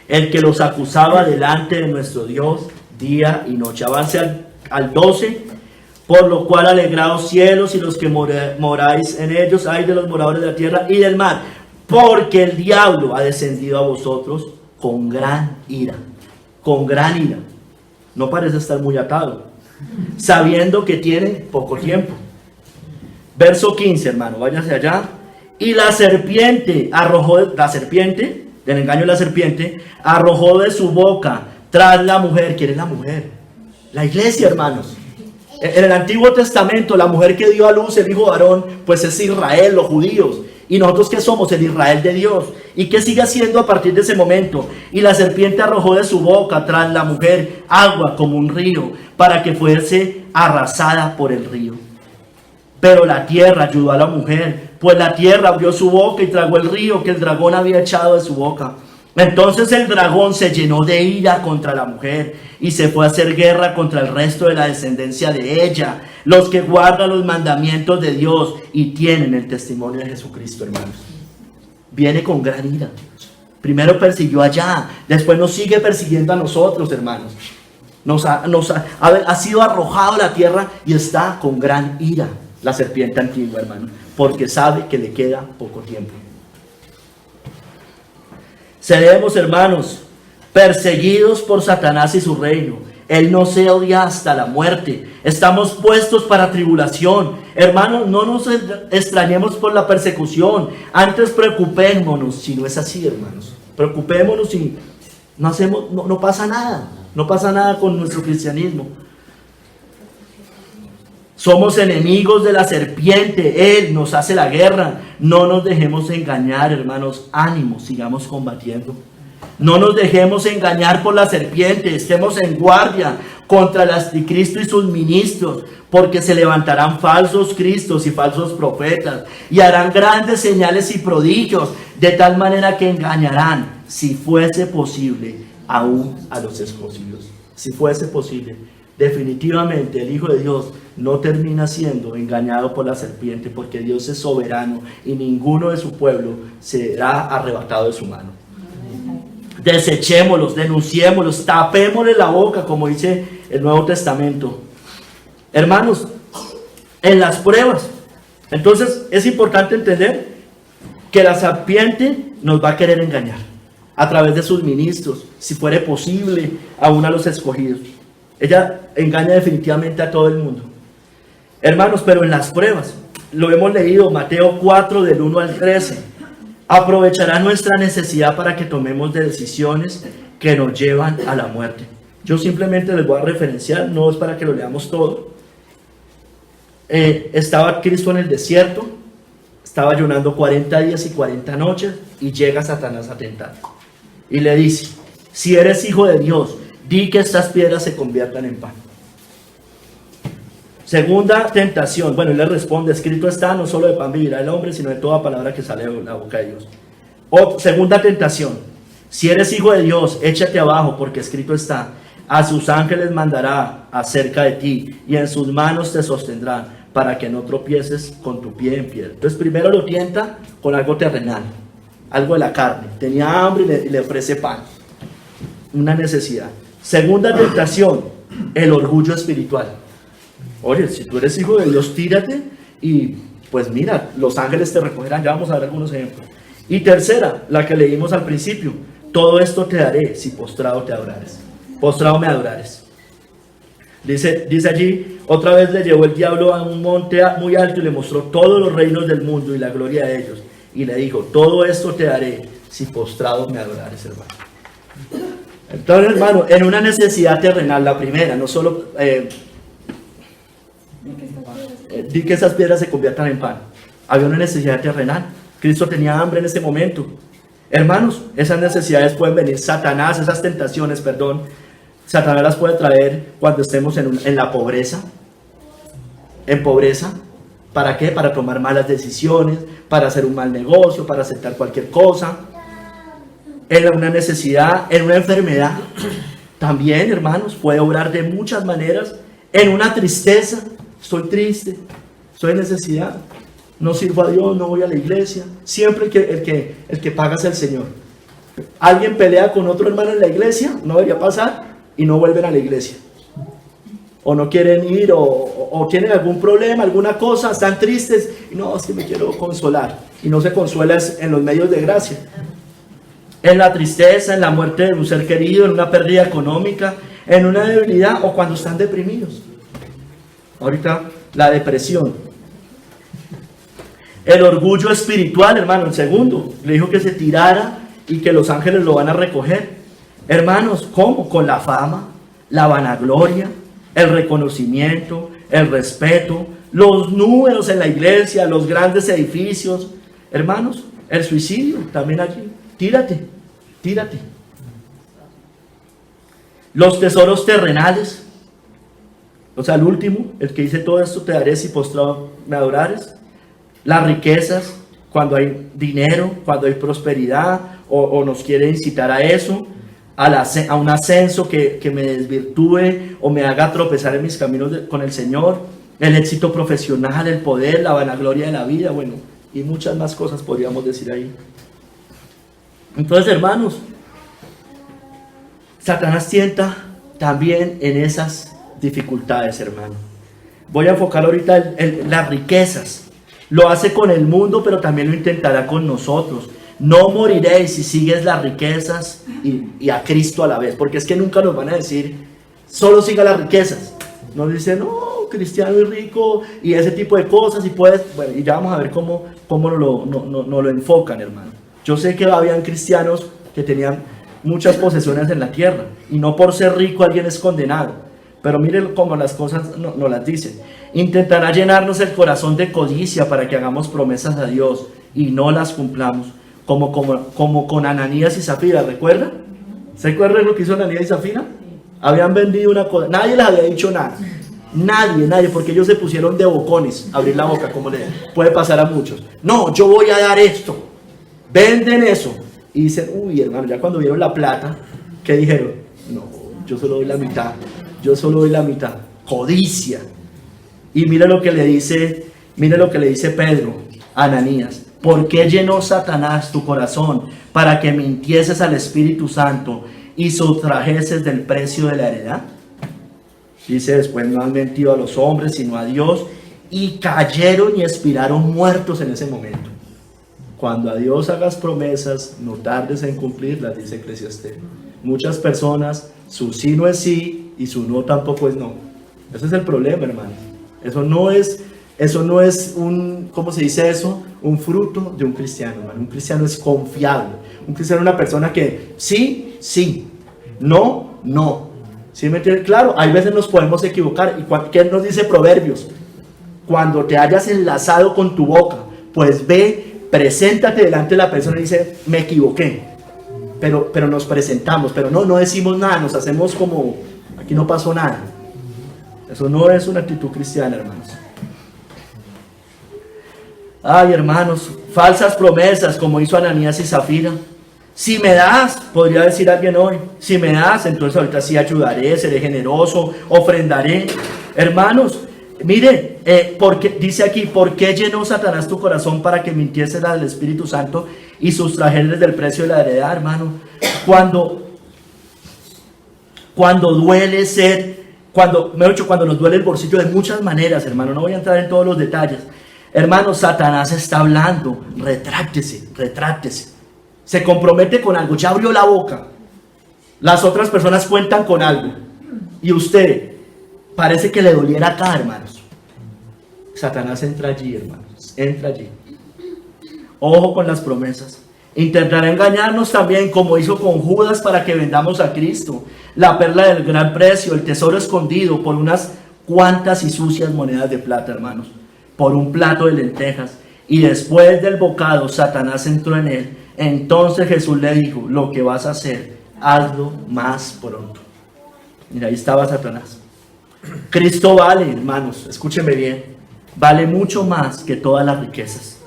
el que los acusaba delante de nuestro Dios día y noche. Avance al 12, por lo cual alegraos cielos y los que moráis en ellos, ay de los moradores de la tierra y del mar, porque el diablo ha descendido a vosotros con gran ira. No parece estar muy atado, sabiendo que tiene poco tiempo. Verso 15, hermano, váyase allá. Y la serpiente, del engaño de la serpiente, arrojó de su boca tras la mujer. ¿Quién es la mujer? La iglesia, hermanos. En el Antiguo Testamento, la mujer que dio a luz el hijo varón, pues es Israel, los judíos. ¿Y nosotros qué somos? El Israel de Dios. ¿Y qué sigue haciendo a partir de ese momento? Y la serpiente arrojó de su boca tras la mujer agua como un río, para que fuese arrasada por el río. Pero la tierra ayudó a la mujer, pues la tierra abrió su boca y tragó el río que el dragón había echado de su boca. Entonces el dragón se llenó de ira contra la mujer y se fue a hacer guerra contra el resto de la descendencia de ella, los que guardan los mandamientos de Dios y tienen el testimonio de Jesucristo, hermanos. Viene con gran ira. Primero persiguió allá, después nos sigue persiguiendo a nosotros, hermanos. Ha sido arrojado a la tierra y está con gran ira la serpiente antigua, hermano, porque sabe que le queda poco tiempo. Seremos, hermanos, perseguidos por Satanás y su reino. Él nos odia hasta la muerte. Estamos puestos para tribulación. Hermanos, no nos extrañemos por la persecución. Antes preocupémonos, si no es así, hermanos. Preocupémonos si no pasa nada. No pasa nada con nuestro cristianismo. Somos enemigos de la serpiente. Él nos hace la guerra. No nos dejemos engañar, hermanos. Ánimo, sigamos combatiendo. No nos dejemos engañar por la serpiente. Estemos en guardia contra el anticristo y sus ministros, porque se levantarán falsos cristos y falsos profetas y harán grandes señales y prodigios, de tal manera que engañarán, si fuese posible, aún a los escogidos. Si fuese posible, definitivamente el Hijo de Dios no termina siendo engañado por la serpiente, porque Dios es soberano y ninguno de su pueblo será arrebatado de su mano. Desechémoslos, denunciémoslos, tapémosle la boca, como dice el Nuevo Testamento. Hermanos, en las pruebas, entonces es importante entender que la serpiente nos va a querer engañar a través de sus ministros, si fuere posible, aún a los escogidos. Ella engaña definitivamente a todo el mundo. Hermanos, pero en las pruebas, lo hemos leído, Mateo 4, del 1 al 13, aprovechará nuestra necesidad para que tomemos decisiones que nos llevan a la muerte. Yo simplemente les voy a referenciar, no es para que lo leamos todo. Estaba Cristo en el desierto, estaba ayunando 40 días y 40 noches, y llega Satanás a tentar. Y le dice, si eres hijo de Dios, di que estas piedras se conviertan en pan. Segunda tentación, bueno, él le responde, escrito está, no solo de pan vivirá el hombre, sino de toda palabra que sale de la boca de Dios. Segunda tentación, si eres hijo de Dios, échate abajo, porque escrito está, a sus ángeles mandará acerca de ti, y en sus manos te sostendrán, para que no tropieces con tu pie en piedra. Entonces primero lo tienta con algo terrenal, algo de la carne. Tenía hambre y le ofrece pan, una necesidad. Segunda tentación, el orgullo espiritual. Oye, si tú eres hijo de Dios, tírate y pues mira, los ángeles te recogerán. Ya vamos a ver algunos ejemplos. Y tercera, la que leímos al principio, todo esto te daré si postrado te adorares. Postrado me adorares. Dice allí, otra vez le llevó el diablo a un monte muy alto y le mostró todos los reinos del mundo y la gloria de ellos. Y le dijo, todo esto te daré si postrado me adorares, hermano. Entonces, hermano, en una necesidad terrenal, la primera, no solo di que esas piedras se conviertan en pan. Había una necesidad terrenal. Cristo tenía hambre en ese momento. Hermanos, esas necesidades pueden venir, esas tentaciones, perdón, Satanás las puede traer cuando estemos en la pobreza, en pobreza. ¿Para qué? Para tomar malas decisiones, para hacer un mal negocio, para aceptar cualquier cosa. En una necesidad, en una enfermedad. También, hermanos, puede obrar de muchas maneras. En una tristeza, estoy triste, estoy en necesidad, no sirvo a Dios, no voy a la iglesia. Siempre el que paga es el Señor. Alguien pelea con otro hermano en la iglesia, no debería pasar, y no vuelven a la iglesia. O no quieren ir, o tienen algún problema, alguna cosa, están tristes, y no, es que me quiero consolar. Y no se consuela en los medios de gracia. En la tristeza, en la muerte de un ser querido, en una pérdida económica, en una debilidad, o cuando están deprimidos. Ahorita, la depresión. El orgullo espiritual, hermano, el segundo. Le dijo que se tirara y que los ángeles lo van a recoger. Hermanos, ¿cómo? Con la fama, la vanagloria, el reconocimiento, el respeto, los números en la iglesia, los grandes edificios. Hermanos, el suicidio también allí. Tírate. Los tesoros terrenales. O sea, el último, el que dice todo esto te daré si postrado me adorares. Las riquezas, cuando hay dinero, cuando hay prosperidad, o nos quiere incitar a eso, a un ascenso que me desvirtúe o me haga tropezar en mis caminos con el Señor. El éxito profesional, el poder, la vanagloria de la vida, bueno, y muchas más cosas podríamos decir ahí. Entonces, hermanos, Satanás tienta también en esas dificultades, hermano. Voy a enfocar ahorita en las riquezas. Lo hace con el mundo, pero también lo intentará con nosotros. No moriréis si sigues las riquezas y a Cristo a la vez, porque es que nunca nos van a decir, solo siga las riquezas. Nos dicen, no, cristiano y rico, y ese tipo de cosas, y puedes, bueno, y ya vamos a ver cómo no lo enfocan, hermano. Yo sé que habían cristianos que tenían muchas posesiones en la tierra, y no por ser rico alguien es condenado, pero miren cómo las cosas no las dicen. Intentará llenarnos el corazón de codicia para que hagamos promesas a Dios y no las cumplamos, como con Ananías y Zafira, ¿recuerdan? ¿Se acuerdan lo que hizo Ananías y Zafira? Habían vendido una cosa, nadie les había dicho nada, nadie, porque ellos se pusieron de bocones, abrir la boca, como le puede pasar a muchos. No, yo voy a dar esto, venden eso, y dicen, uy, hermano, ya cuando vieron la plata, ¿Qué dijeron? No, yo solo doy la mitad, yo solo doy la mitad. Codicia. Y mira lo que le dice Pedro a Ananías. ¿Por qué llenó Satanás tu corazón para que mintieses al Espíritu Santo y sustrajeses del precio de la heredad? Dice, después no han mentido a los hombres sino a Dios, y cayeron y expiraron muertos en ese momento. Cuando a Dios hagas promesas, no tardes en cumplirlas, dice Eclesiastés. Muchas personas, su sí no es sí y su no tampoco es no. Ese es el problema, hermano. Eso no es un, ¿cómo se dice eso? Un fruto de un cristiano, hermano. Un cristiano es confiable. Un cristiano es una persona que sí, sí, no, no. ¿Sí me entienden? Claro, hay veces nos podemos equivocar. ¿Y qué nos dice Proverbios? Cuando te hayas enlazado con tu boca, pues ve, preséntate delante de la persona y dice, me equivoqué. Pero nos presentamos, pero no decimos nada, nos hacemos como, aquí no pasó nada. Eso no es una actitud cristiana, hermanos. Ay, hermanos, falsas promesas como hizo Ananías y Zafira. Si me das, podría decir alguien hoy, si me das, entonces ahorita sí ayudaré, seré generoso, ofrendaré. Hermanos, mire, porque dice aquí, ¿por qué llenó Satanás tu corazón para que mintieses al Espíritu Santo y sustrajeres del precio de la heredad, hermano? Cuando duele cuando nos duele el bolsillo de muchas maneras, hermano, no voy a entrar en todos los detalles. Hermano, Satanás está hablando, retráctese. Se compromete con algo, ya abrió la boca. Las otras personas cuentan con algo. Y usted, parece que le doliera acá, hermanos. Satanás entra allí, hermanos, entra allí. Ojo con las promesas. Intentará engañarnos también, como hizo con Judas, para que vendamos a Cristo, la perla del gran precio, el tesoro escondido, por unas cuantas y sucias monedas de plata, hermanos, por un plato de lentejas. Y después del bocado, Satanás entró en él. Entonces Jesús le dijo, lo que vas a hacer, hazlo más pronto. Mira, ahí estaba Satanás. Cristo vale, hermanos, escúcheme bien, vale mucho más que todas las riquezas.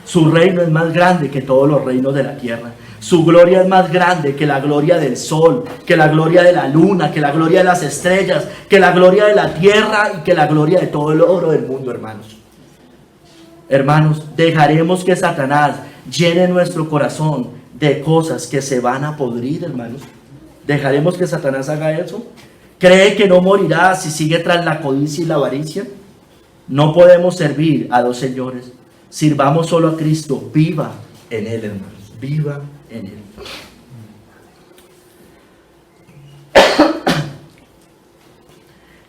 Su reino es más grande que todos los reinos de la tierra. Su gloria es más grande que la gloria del sol, que la gloria de la luna, que la gloria de las estrellas, que la gloria de la tierra y que la gloria de todo el oro del mundo, hermanos. Hermanos, dejaremos que Satanás llene nuestro corazón de cosas que se van a podrir, hermanos. ¿Dejaremos que Satanás haga eso? ¿Cree que no morirá si sigue tras la codicia y la avaricia? No podemos servir a dos señores. Sirvamos solo a Cristo. Viva en Él, hermanos. Viva en Él.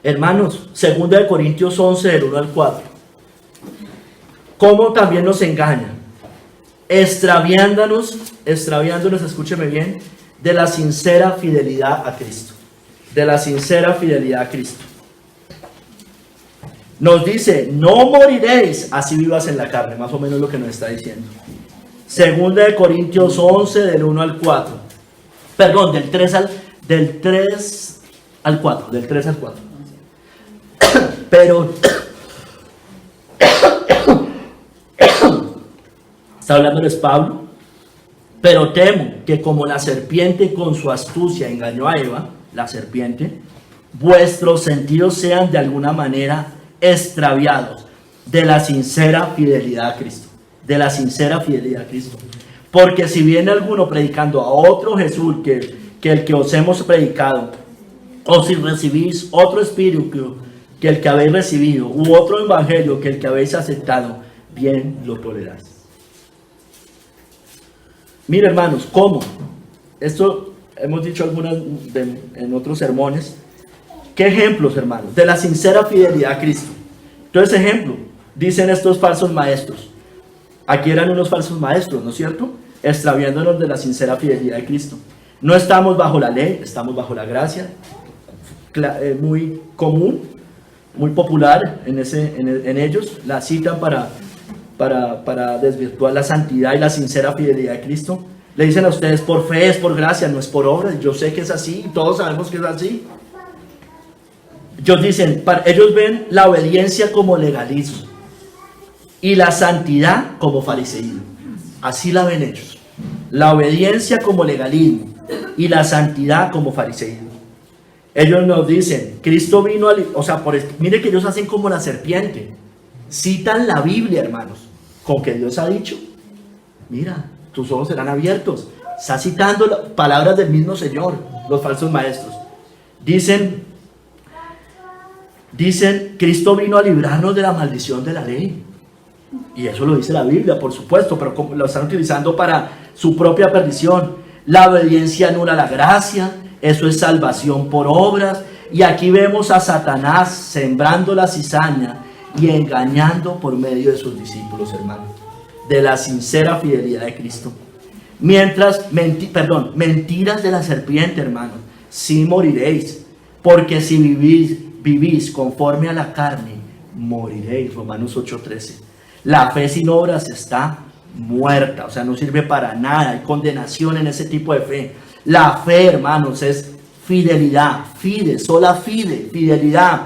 Hermanos, 2 Corintios 11, del 1 al 4. ¿Cómo también nos engañan? Extraviándonos, escúcheme bien, de la sincera fidelidad a Cristo. De la sincera fidelidad a Cristo. Nos dice, no moriréis, así vivas en la carne, más o menos lo que nos está diciendo. 2 Corintios 11, del 1 al 4. Perdón, del 3 al 4. Pero está hablándoles Pablo. Pero temo que como la serpiente con su astucia engañó a Eva, la serpiente, vuestros sentidos sean de alguna manera extraviados de la sincera fidelidad a Cristo. De la sincera fidelidad a Cristo. Porque si viene alguno predicando a otro Jesús que el que os hemos predicado, o si recibís otro espíritu que el que habéis recibido, u otro evangelio que el que habéis aceptado, bien lo toleráis. Mira, hermanos, ¿cómo? Esto hemos dicho algunas en otros sermones. ¿Qué ejemplos, hermanos? De la sincera fidelidad a Cristo. Entonces, ejemplo, dicen estos falsos maestros. Aquí eran unos falsos maestros, ¿no es cierto? Extraviándonos de la sincera fidelidad de Cristo. No estamos bajo la ley, estamos bajo la gracia. Muy común, muy popular en ellos. La citan para desvirtuar la santidad y la sincera fidelidad de Cristo. Le dicen a ustedes, por fe es por gracia, no es por obra. Yo sé que es así, todos sabemos que es así. Ellos ven la obediencia como legalismo y la santidad como fariseísmo. Así la ven ellos. La obediencia como legalismo, y la santidad como fariseísmo. Ellos nos dicen, Cristo vino mire que ellos hacen como la serpiente. Citan la Biblia, hermanos, con que Dios ha dicho, mira, tus ojos serán abiertos. Está citando palabras del mismo Señor, los falsos maestros. Dicen, Cristo vino a librarnos de la maldición de la ley. Y eso lo dice la Biblia, por supuesto, pero como lo están utilizando para su propia perdición. La obediencia anula la gracia, eso es salvación por obras. Y aquí vemos a Satanás sembrando la cizaña y engañando por medio de sus discípulos, hermanos, de la sincera fidelidad de Cristo. Mentiras de la serpiente, hermanos. Sí moriréis, porque si vivís conforme a la carne, moriréis. Romanos 8:13. La fe sin obras está muerta, o sea, no sirve para nada. Hay condenación en ese tipo de fe. La fe, hermanos, es fidelidad, fidelidad,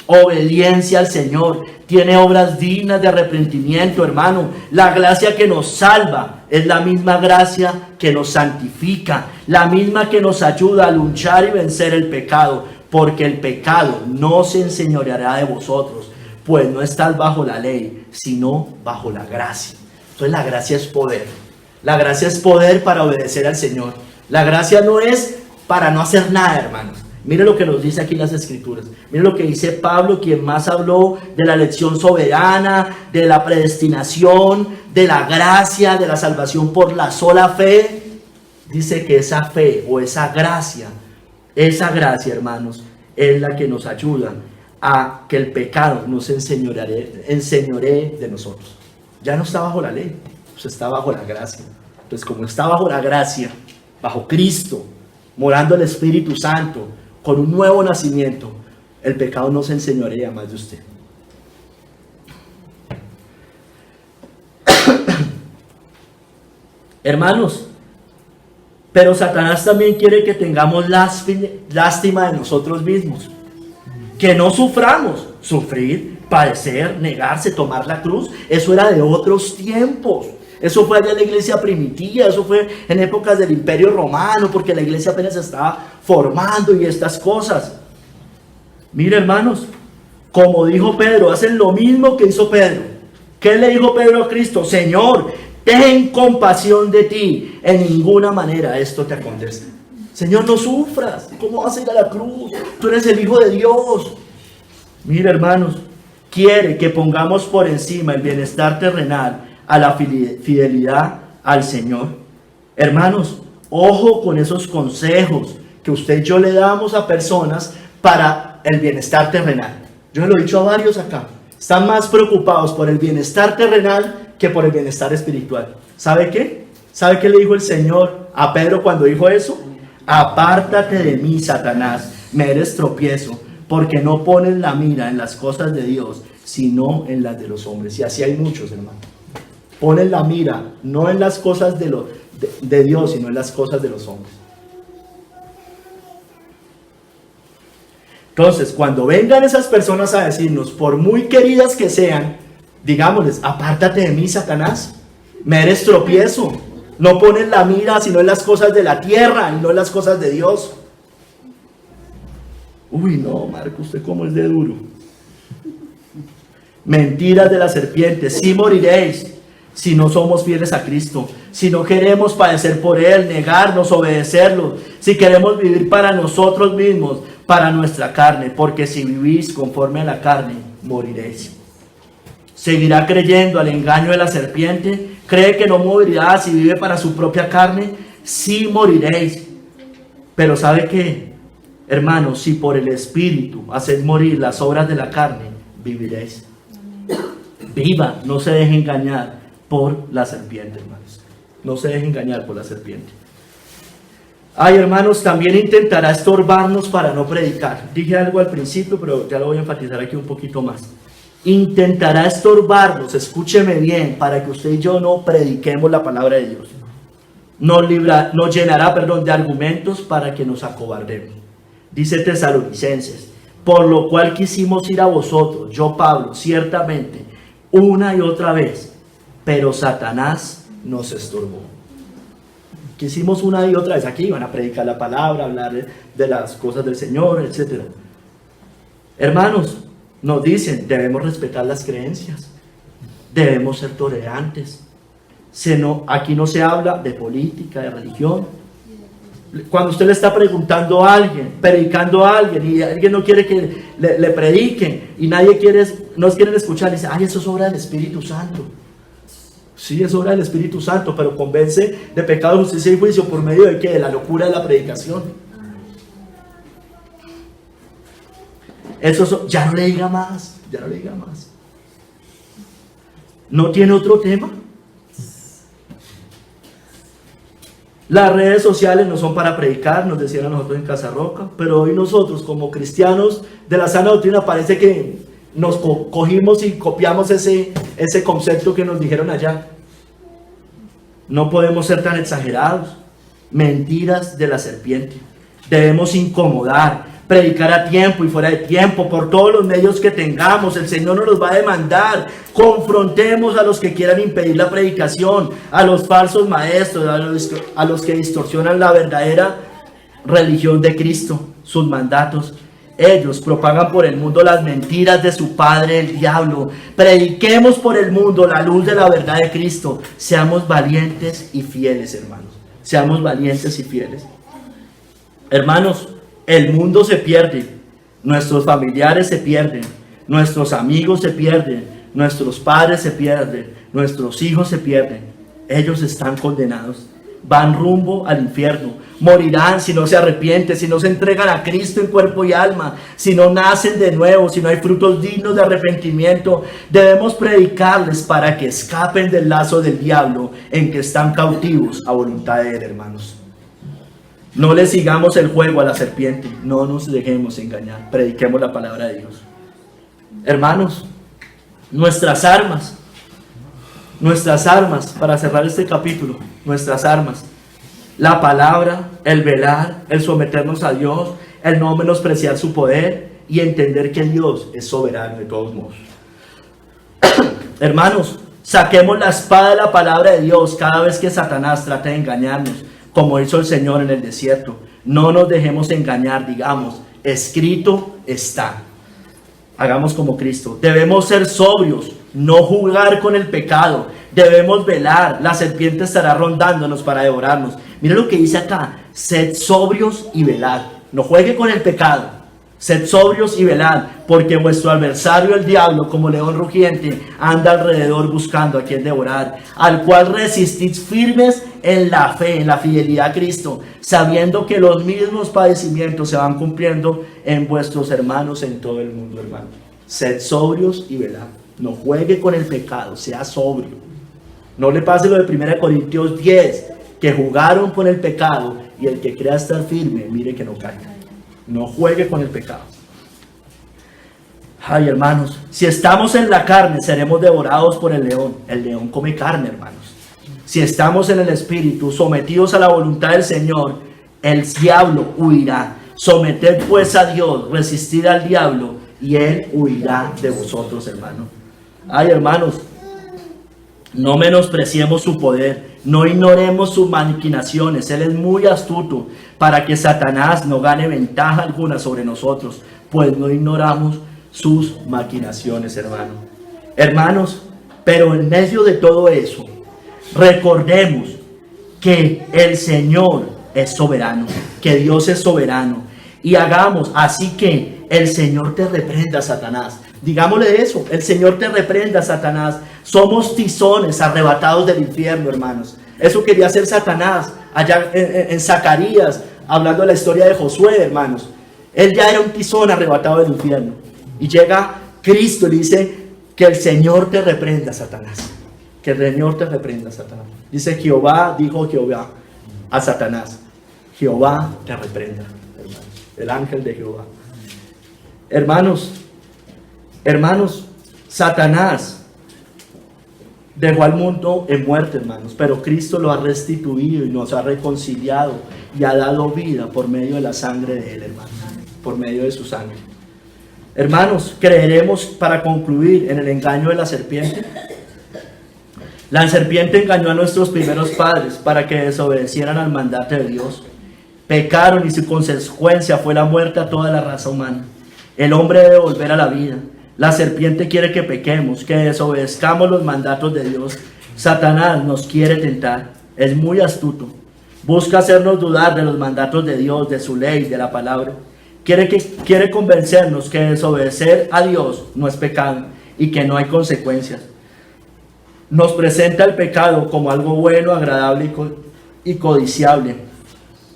obediencia al Señor. Tiene obras dignas de arrepentimiento, hermano. La gracia que nos salva es la misma gracia que nos santifica, la misma que nos ayuda a luchar y vencer el pecado, porque el pecado no se enseñoreará de vosotros, pues no estás bajo la ley, sino bajo la gracia. Entonces la gracia es poder. La gracia es poder para obedecer al Señor. La gracia no es para no hacer nada, hermanos. Mire lo que nos dice aquí las Escrituras. Mire lo que dice Pablo, quien más habló de la elección soberana, de la predestinación, de la gracia, de la salvación por la sola fe. Dice que esa fe o esa gracia, hermanos, es la que nos ayuda a que el pecado no se enseñoree de nosotros. Ya no está bajo la ley, pues está bajo la gracia. Entonces, como está bajo la gracia, bajo Cristo, morando el Espíritu Santo, con un nuevo nacimiento, el pecado no se enseñorea más de usted. Hermanos, pero Satanás también quiere que tengamos lástima de nosotros mismos, que no suframos. Sufrir, padecer, negarse, tomar la cruz, eso era de otros tiempos. Eso fue allá en la iglesia primitiva, eso fue en épocas del Imperio Romano, porque la iglesia apenas se estaba formando y estas cosas. Mire, hermanos, como dijo Pedro, hacen lo mismo que hizo Pedro. ¿Qué le dijo Pedro a Cristo? Señor, ten compasión de ti, en ninguna manera esto te acontece. Señor, no sufras, ¿cómo vas a ir a la cruz? Tú eres el Hijo de Dios. Mire, hermanos, quiere que pongamos por encima el bienestar terrenal a la fidelidad al Señor. Hermanos, ojo con esos consejos que usted y yo le damos a personas para el bienestar terrenal. Yo lo he dicho a varios acá. Están más preocupados por el bienestar terrenal que por el bienestar espiritual. ¿Sabe qué? ¿Sabe qué le dijo el Señor a Pedro cuando dijo eso? Apártate de mí, Satanás, me eres tropiezo, porque no pones la mira en las cosas de Dios, sino en las de los hombres. Y así hay muchos, hermanos. Ponen la mira no en las cosas de Dios, sino en las cosas de los hombres. Entonces, cuando vengan esas personas a decirnos, por muy queridas que sean, digámosles, apártate de mí, Satanás, me eres tropiezo. No pones la mira sino en las cosas de la tierra y no en las cosas de Dios. Uy, no, Marco, usted cómo es de duro. Mentiras de la serpiente, sí moriréis si no somos fieles a Cristo, si no queremos padecer por Él, negarnos, obedecerlo, si queremos vivir para nosotros mismos, para nuestra carne, porque si vivís conforme a la carne, moriréis. ¿Seguirá creyendo al engaño de la serpiente? ¿Cree que no morirá si vive para su propia carne? Sí moriréis. Pero ¿sabe qué? Hermanos, si por el Espíritu hacéis morir las obras de la carne, viviréis. Viva, no se deje engañar por la serpiente, hermanos. No se deje engañar por la serpiente. Ay, hermanos, también intentará estorbarnos para no predicar. Dije algo al principio, pero ya lo voy a enfatizar aquí un poquito más. Intentará estorbarnos, escúcheme bien, para que usted y yo no prediquemos la palabra de Dios. Nos llenará de argumentos para que nos acobardemos. Dice Tesalonicenses, por lo cual quisimos ir a vosotros, yo Pablo, ciertamente, una y otra vez, pero Satanás nos estorbó. que hicimos una y otra vez aquí, van a predicar la palabra, hablar de las cosas del Señor, etc. Hermanos, nos dicen, debemos respetar las creencias, debemos ser tolerantes. Aquí no se habla de política, de religión. Cuando usted le está preguntando a alguien, predicando a alguien, y alguien no quiere que le prediquen, y no quieren escuchar, dice, ay, eso es obra del Espíritu Santo. Sí, es obra del Espíritu Santo, pero convence de pecado, justicia y juicio, ¿por medio de qué? De la locura de la predicación. Ya no le diga más, ya no le diga más. ¿No tiene otro tema? Las redes sociales no son para predicar, nos decían a nosotros en Casa Roca, pero hoy nosotros como cristianos de la sana doctrina parece que nos cogimos y copiamos ese concepto que nos dijeron allá. No podemos ser tan exagerados. Mentiras de la serpiente. Debemos incomodar, predicar a tiempo y fuera de tiempo, por todos los medios que tengamos. El Señor nos los va a demandar. Confrontemos a los que quieran impedir la predicación, a los falsos maestros, a los que distorsionan la verdadera religión de Cristo, sus mandatos. Ellos propagan por el mundo las mentiras de su padre, el diablo. Prediquemos por el mundo la luz de la verdad de Cristo. Seamos valientes y fieles, hermanos. Seamos valientes y fieles. Hermanos, el mundo se pierde, nuestros familiares se pierden, nuestros amigos se pierden, nuestros padres se pierden, nuestros hijos se pierden. Ellos están condenados, van rumbo al infierno, morirán si no se arrepienten, si no se entregan a Cristo en cuerpo y alma, si no nacen de nuevo, si no hay frutos dignos de arrepentimiento. Debemos predicarles para que escapen del lazo del diablo en que están cautivos a voluntad de él, hermanos. No le sigamos el juego a la serpiente, no nos dejemos engañar, prediquemos la palabra de Dios. Hermanos, nuestras armas, para cerrar este capítulo, nuestras armas, la palabra, el velar, el someternos a Dios, el no menospreciar su poder y entender que Dios es soberano de todos modos. Hermanos, saquemos la espada de la palabra de Dios cada vez que Satanás trate de engañarnos, como hizo el Señor en el desierto. No nos dejemos engañar, digamos, escrito está. Hagamos como Cristo. Debemos ser sobrios, no jugar con el pecado. Debemos velar, la serpiente estará rondándonos para devorarnos. Mira lo que dice acá, sed sobrios y velad. No juegue con el pecado. Sed sobrios y velad, porque vuestro adversario el diablo, como león rugiente, anda alrededor buscando a quien devorar, al cual resistid firmes en la fe, en la fidelidad a Cristo, sabiendo que los mismos padecimientos se van cumpliendo en vuestros hermanos en todo el mundo, hermano. Sed sobrios y velad. No juegue con el pecado, sea sobrio. No le pase lo de 1 Corintios 10, que jugaron con el pecado, y el que crea estar firme, mire que no caiga. No juegue con el pecado. Ay, hermanos, si estamos en la carne, seremos devorados por el león. El león come carne, hermanos. Si estamos en el Espíritu, sometidos a la voluntad del Señor, el diablo huirá. Someted pues a Dios, resistid al diablo, y él huirá de vosotros, hermanos. Ay, hermanos, no menospreciemos su poder, no ignoremos sus maquinaciones. Él es muy astuto para que Satanás no gane ventaja alguna sobre nosotros, pues no ignoramos sus maquinaciones, hermano. Hermanos, pero en medio de todo eso, recordemos que el Señor es soberano, que Dios es soberano, y hagamos así que el Señor te reprenda, Satanás. Digámosle eso, el Señor te reprenda, Satanás. Somos tizones arrebatados del infierno, hermanos. Eso quería hacer Satanás allá en Zacarías, hablando de la historia de Josué, hermanos. Él ya era un tizón arrebatado del infierno. Y llega Cristo y le dice que el Señor te reprenda, Satanás. Que el Señor te reprenda, Satanás. Dice Jehová, dijo Jehová a Satanás. Jehová te reprenda, hermanos. El ángel de Jehová. Hermanos, Satanás dejó al mundo en muerte, hermanos, pero Cristo lo ha restituido y nos ha reconciliado y ha dado vida por medio de la sangre de él, hermanos, por medio de su sangre. Hermanos, creeremos, para concluir, en el engaño de la serpiente. La serpiente engañó a nuestros primeros padres para que desobedecieran al mandato de Dios. Pecaron y su consecuencia fue la muerte a toda la raza humana. El hombre debe volver a la vida. La serpiente quiere que pequemos, que desobedezcamos los mandatos de Dios. Satanás nos quiere tentar. Es muy astuto. Busca hacernos dudar de los mandatos de Dios, de su ley, de la palabra. Quiere convencernos que desobedecer a Dios no es pecado y que no hay consecuencias. Nos presenta el pecado como algo bueno, agradable y codiciable.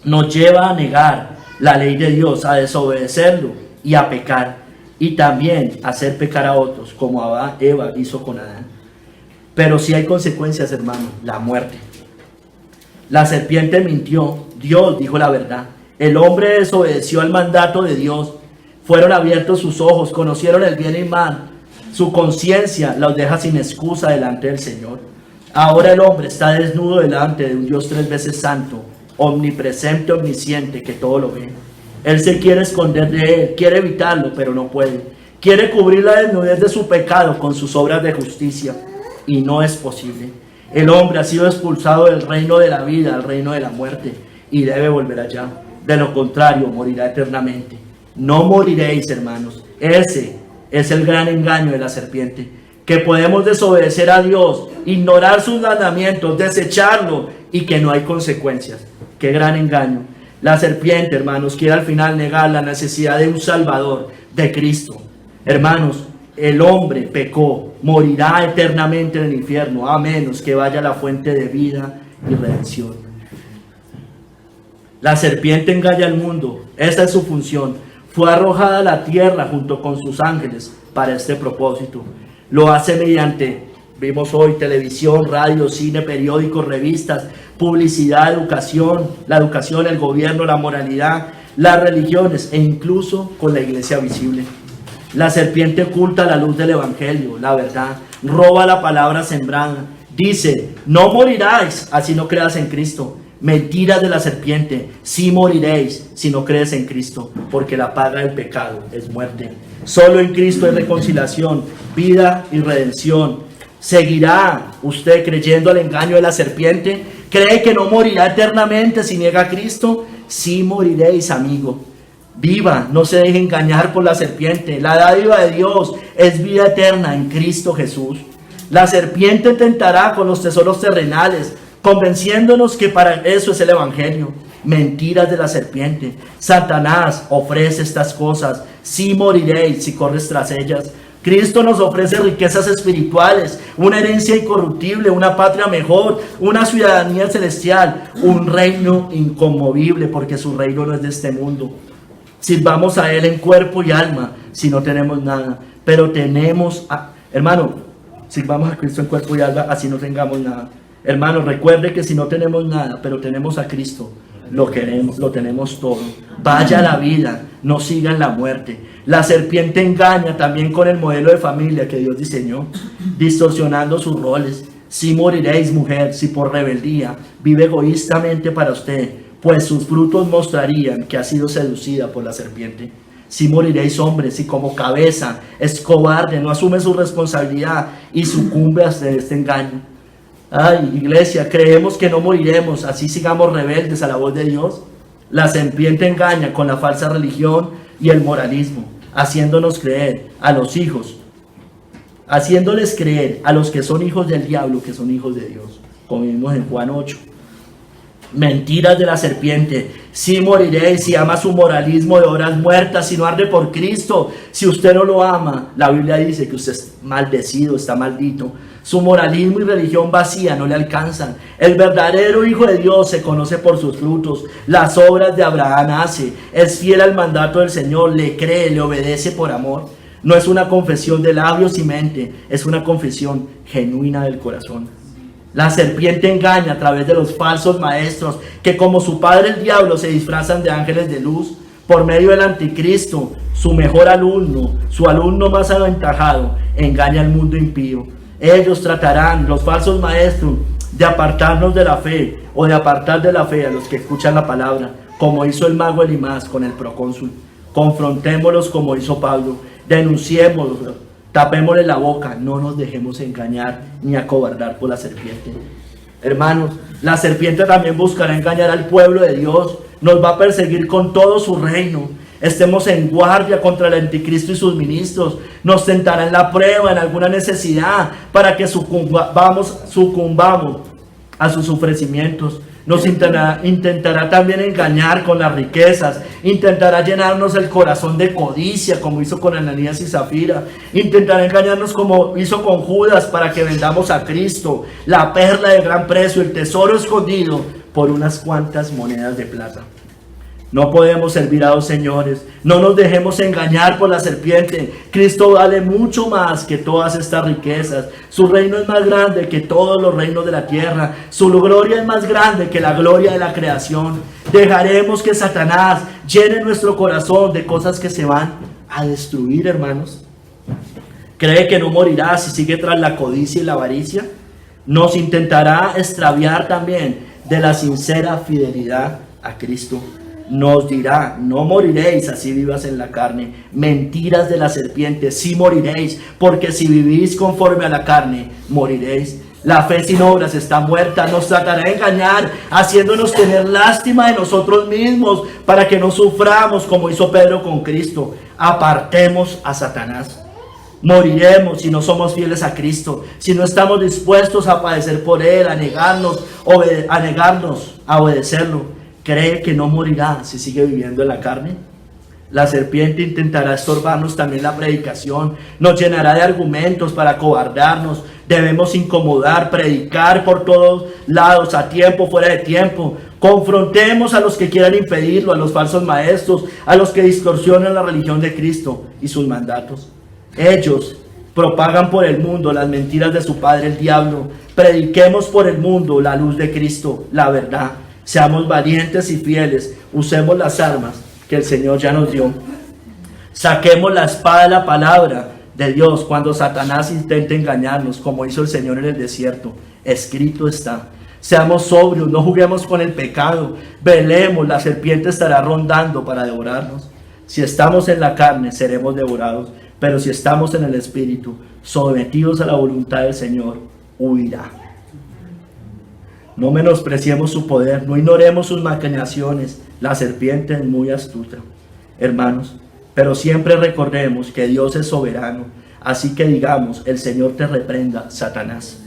Nos lleva a negar la ley de Dios, a desobedecerlo y a pecar. Y también a hacer pecar a otros, como Eva hizo con Adán. Pero sí hay consecuencias, hermano, la muerte. La serpiente mintió, Dios dijo la verdad. El hombre desobedeció al mandato de Dios. Fueron abiertos sus ojos, conocieron el bien y mal. Su conciencia los deja sin excusa delante del Señor. Ahora el hombre está desnudo delante de un Dios 3 veces santo, omnipresente, omnisciente, que todo lo ve. Él se quiere esconder de él, quiere evitarlo, pero no puede. Quiere cubrir la desnudez de su pecado con sus obras de justicia, y no es posible. El hombre ha sido expulsado del reino de la vida al reino de la muerte, y debe volver allá. De lo contrario, morirá eternamente. No moriréis, hermanos. Ese es el gran engaño de la serpiente, que podemos desobedecer a Dios, ignorar sus mandamientos, desecharlo y que no hay consecuencias. Qué gran engaño. La serpiente, hermanos, quiere al final negar la necesidad de un Salvador, de Cristo. Hermanos, el hombre pecó, morirá eternamente en el infierno, a menos que vaya a la fuente de vida y redención. La serpiente engaña al mundo, esa es su función. Fue arrojada a la tierra junto con sus ángeles para este propósito. Lo hace mediante, vimos hoy, televisión, radio, cine, periódicos, revistas, publicidad, educación, la educación, el gobierno, la moralidad, las religiones e incluso con la iglesia visible. La serpiente oculta la luz del evangelio, la verdad, roba la palabra sembrada. Dice, no moriráis, así no creas en Cristo. Mentiras de la serpiente, sí moriréis si no crees en Cristo, porque la paga del pecado es muerte. Solo en Cristo es reconciliación, vida y redención. ¿Seguirá usted creyendo al engaño de la serpiente? ¿Cree que no morirá eternamente si niega a Cristo? Sí moriréis, amigo. Viva, no se deje engañar por la serpiente. La dádiva de Dios es vida eterna en Cristo Jesús. La serpiente tentará con los tesoros terrenales, convenciéndonos que para eso es el evangelio. Mentiras de la serpiente. Satanás ofrece estas cosas. Sí moriréis si corres tras ellas. Cristo nos ofrece riquezas espirituales, una herencia incorruptible, una patria mejor, una ciudadanía celestial, un reino inconmovible, porque su reino no es de este mundo. Sirvamos a Él en cuerpo y alma si no tenemos nada, pero tenemos, hermano, sirvamos a Cristo en cuerpo y alma así no tengamos nada. Hermano, recuerde que si no tenemos nada, pero tenemos a Cristo, lo queremos, lo tenemos todo. Vaya a la vida, no siga en la muerte. La serpiente engaña también con el modelo de familia que Dios diseñó, distorsionando sus roles. Si moriréis, mujer, si por rebeldía vive egoístamente para usted, pues sus frutos mostrarían que ha sido seducida por la serpiente. Si moriréis, hombre, si como cabeza es cobarde, no asume su responsabilidad y sucumbe a este engaño. Ay, iglesia, creemos que no moriremos, así sigamos rebeldes a la voz de Dios. La serpiente engaña con la falsa religión y el moralismo, haciéndoles creer a los que son hijos del diablo, que son hijos de Dios, como vimos en Juan 8. Mentiras de la serpiente. Si moriréis, si ama su moralismo de obras muertas, si no arde por Cristo, si usted no lo ama, la Biblia dice que usted es maldecido, está maldito. Su moralismo y religión vacía no le alcanzan. El verdadero Hijo de Dios se conoce por sus frutos. Las obras de Abraham hace. Es fiel al mandato del Señor, le cree, le obedece por amor. No es una confesión de labios y mente, es una confesión genuina del corazón. La serpiente engaña a través de los falsos maestros que, como su padre el diablo, se disfrazan de ángeles de luz. Por medio del anticristo, su mejor alumno, su alumno más aventajado, engaña al mundo impío. Ellos tratarán, los falsos maestros, de apartarnos de la fe o de apartar de la fe a los que escuchan la palabra, como hizo el mago Elimás con el procónsul. Confrontémoslos como hizo Pablo, denunciémoslos Tapémosle la boca, no nos dejemos engañar ni acobardar por la serpiente. Hermanos, la serpiente también buscará engañar al pueblo de Dios, nos va a perseguir con todo su reino. Estemos en guardia contra el anticristo y sus ministros. Nos tentará en la prueba, en alguna necesidad, para que sucumbamos a sus ofrecimientos. Nos intentará también engañar con las riquezas. Intentará llenarnos el corazón de codicia, como hizo con Ananías y Zafira. Intentará engañarnos como hizo con Judas, para que vendamos a Cristo, la perla de gran precio, el tesoro escondido, por unas cuantas monedas de plata. No podemos servir a dos señores. No nos dejemos engañar por la serpiente. Cristo vale mucho más que todas estas riquezas. Su reino es más grande que todos los reinos de la tierra. Su gloria es más grande que la gloria de la creación. Dejaremos que Satanás llene nuestro corazón de cosas que se van a destruir, hermanos. ¿Cree que no morirá si sigue tras la codicia y la avaricia? Nos intentará extraviar también de la sincera fidelidad a Cristo. Nos dirá: no moriréis, así vivas en la carne. Mentiras de la serpiente, sí moriréis, porque si vivís conforme a la carne, moriréis. La fe sin obras está muerta. Nos tratará de engañar, haciéndonos tener lástima de nosotros mismos, para que no suframos como hizo Pedro con Cristo. Apartemos a Satanás. Moriremos si no somos fieles a Cristo, si no estamos dispuestos a padecer por Él, a negarnos a obedecerlo. ¿Cree que no morirá si sigue viviendo en la carne? La serpiente intentará estorbarnos también la predicación, nos llenará de argumentos para acobardarnos. Debemos incomodar, predicar por todos lados, a tiempo, fuera de tiempo. Confrontemos a los que quieran impedirlo, a los falsos maestros, a los que distorsionan la religión de Cristo y sus mandatos. Ellos propagan por el mundo las mentiras de su padre el diablo. Prediquemos por el mundo la luz de Cristo, la verdad. Seamos valientes y fieles. Usemos las armas que el Señor ya nos dio. Saquemos la espada de la palabra de Dios cuando Satanás intente engañarnos, como hizo el Señor en el desierto. Escrito está. Seamos sobrios, no juguemos con el pecado. Velemos, la serpiente estará rondando para devorarnos. Si estamos en la carne, seremos devorados. Pero si estamos en el Espíritu, sometidos a la voluntad del Señor, huirá. No menospreciemos su poder, no ignoremos sus maquinaciones. La serpiente es muy astuta, hermanos, pero siempre recordemos que Dios es soberano. Así que digamos: el Señor te reprenda, Satanás.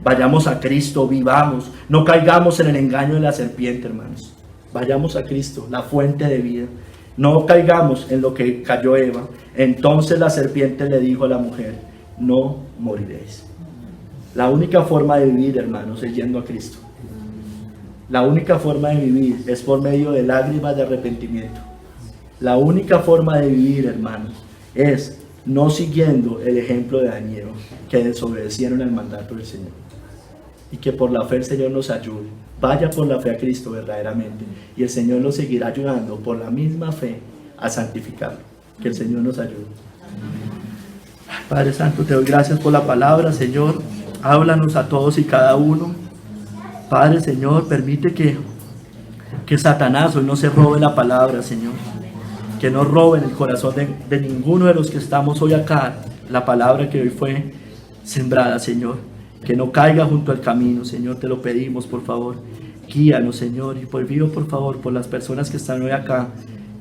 Vayamos a Cristo, vivamos, no caigamos en el engaño de la serpiente, hermanos. Vayamos a Cristo, la fuente de vida. No caigamos en lo que cayó Eva. Entonces la serpiente le dijo a la mujer: no moriréis. La única forma de vivir, hermanos, es yendo a Cristo. La única forma de vivir es por medio de lágrimas de arrepentimiento. La única forma de vivir, hermanos, es no siguiendo el ejemplo de Daniel, que desobedecieron el mandato del Señor. Y que por la fe el Señor nos ayude. Vaya por la fe a Cristo verdaderamente, y el Señor nos seguirá ayudando por la misma fe a santificarlo. Que el Señor nos ayude. Padre Santo, te doy gracias por la palabra, Señor. Háblanos a todos y cada uno. Padre, Señor, permite que Satanás hoy no se robe la palabra, Señor. Que no robe en el corazón de ninguno de los que estamos hoy acá la palabra que hoy fue sembrada, Señor. Que no caiga junto al camino, Señor, te lo pedimos, por favor. Guíanos, Señor, y pido, por favor, por las personas que están hoy acá,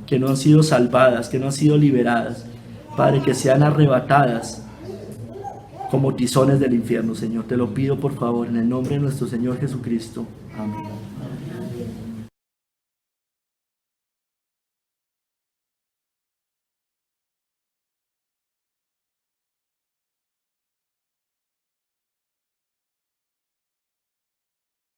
que no han sido salvadas, que no han sido liberadas, Padre, que sean arrebatadas como tizones del infierno, Señor. Te lo pido, por favor, en el nombre de nuestro Señor Jesucristo. Amén.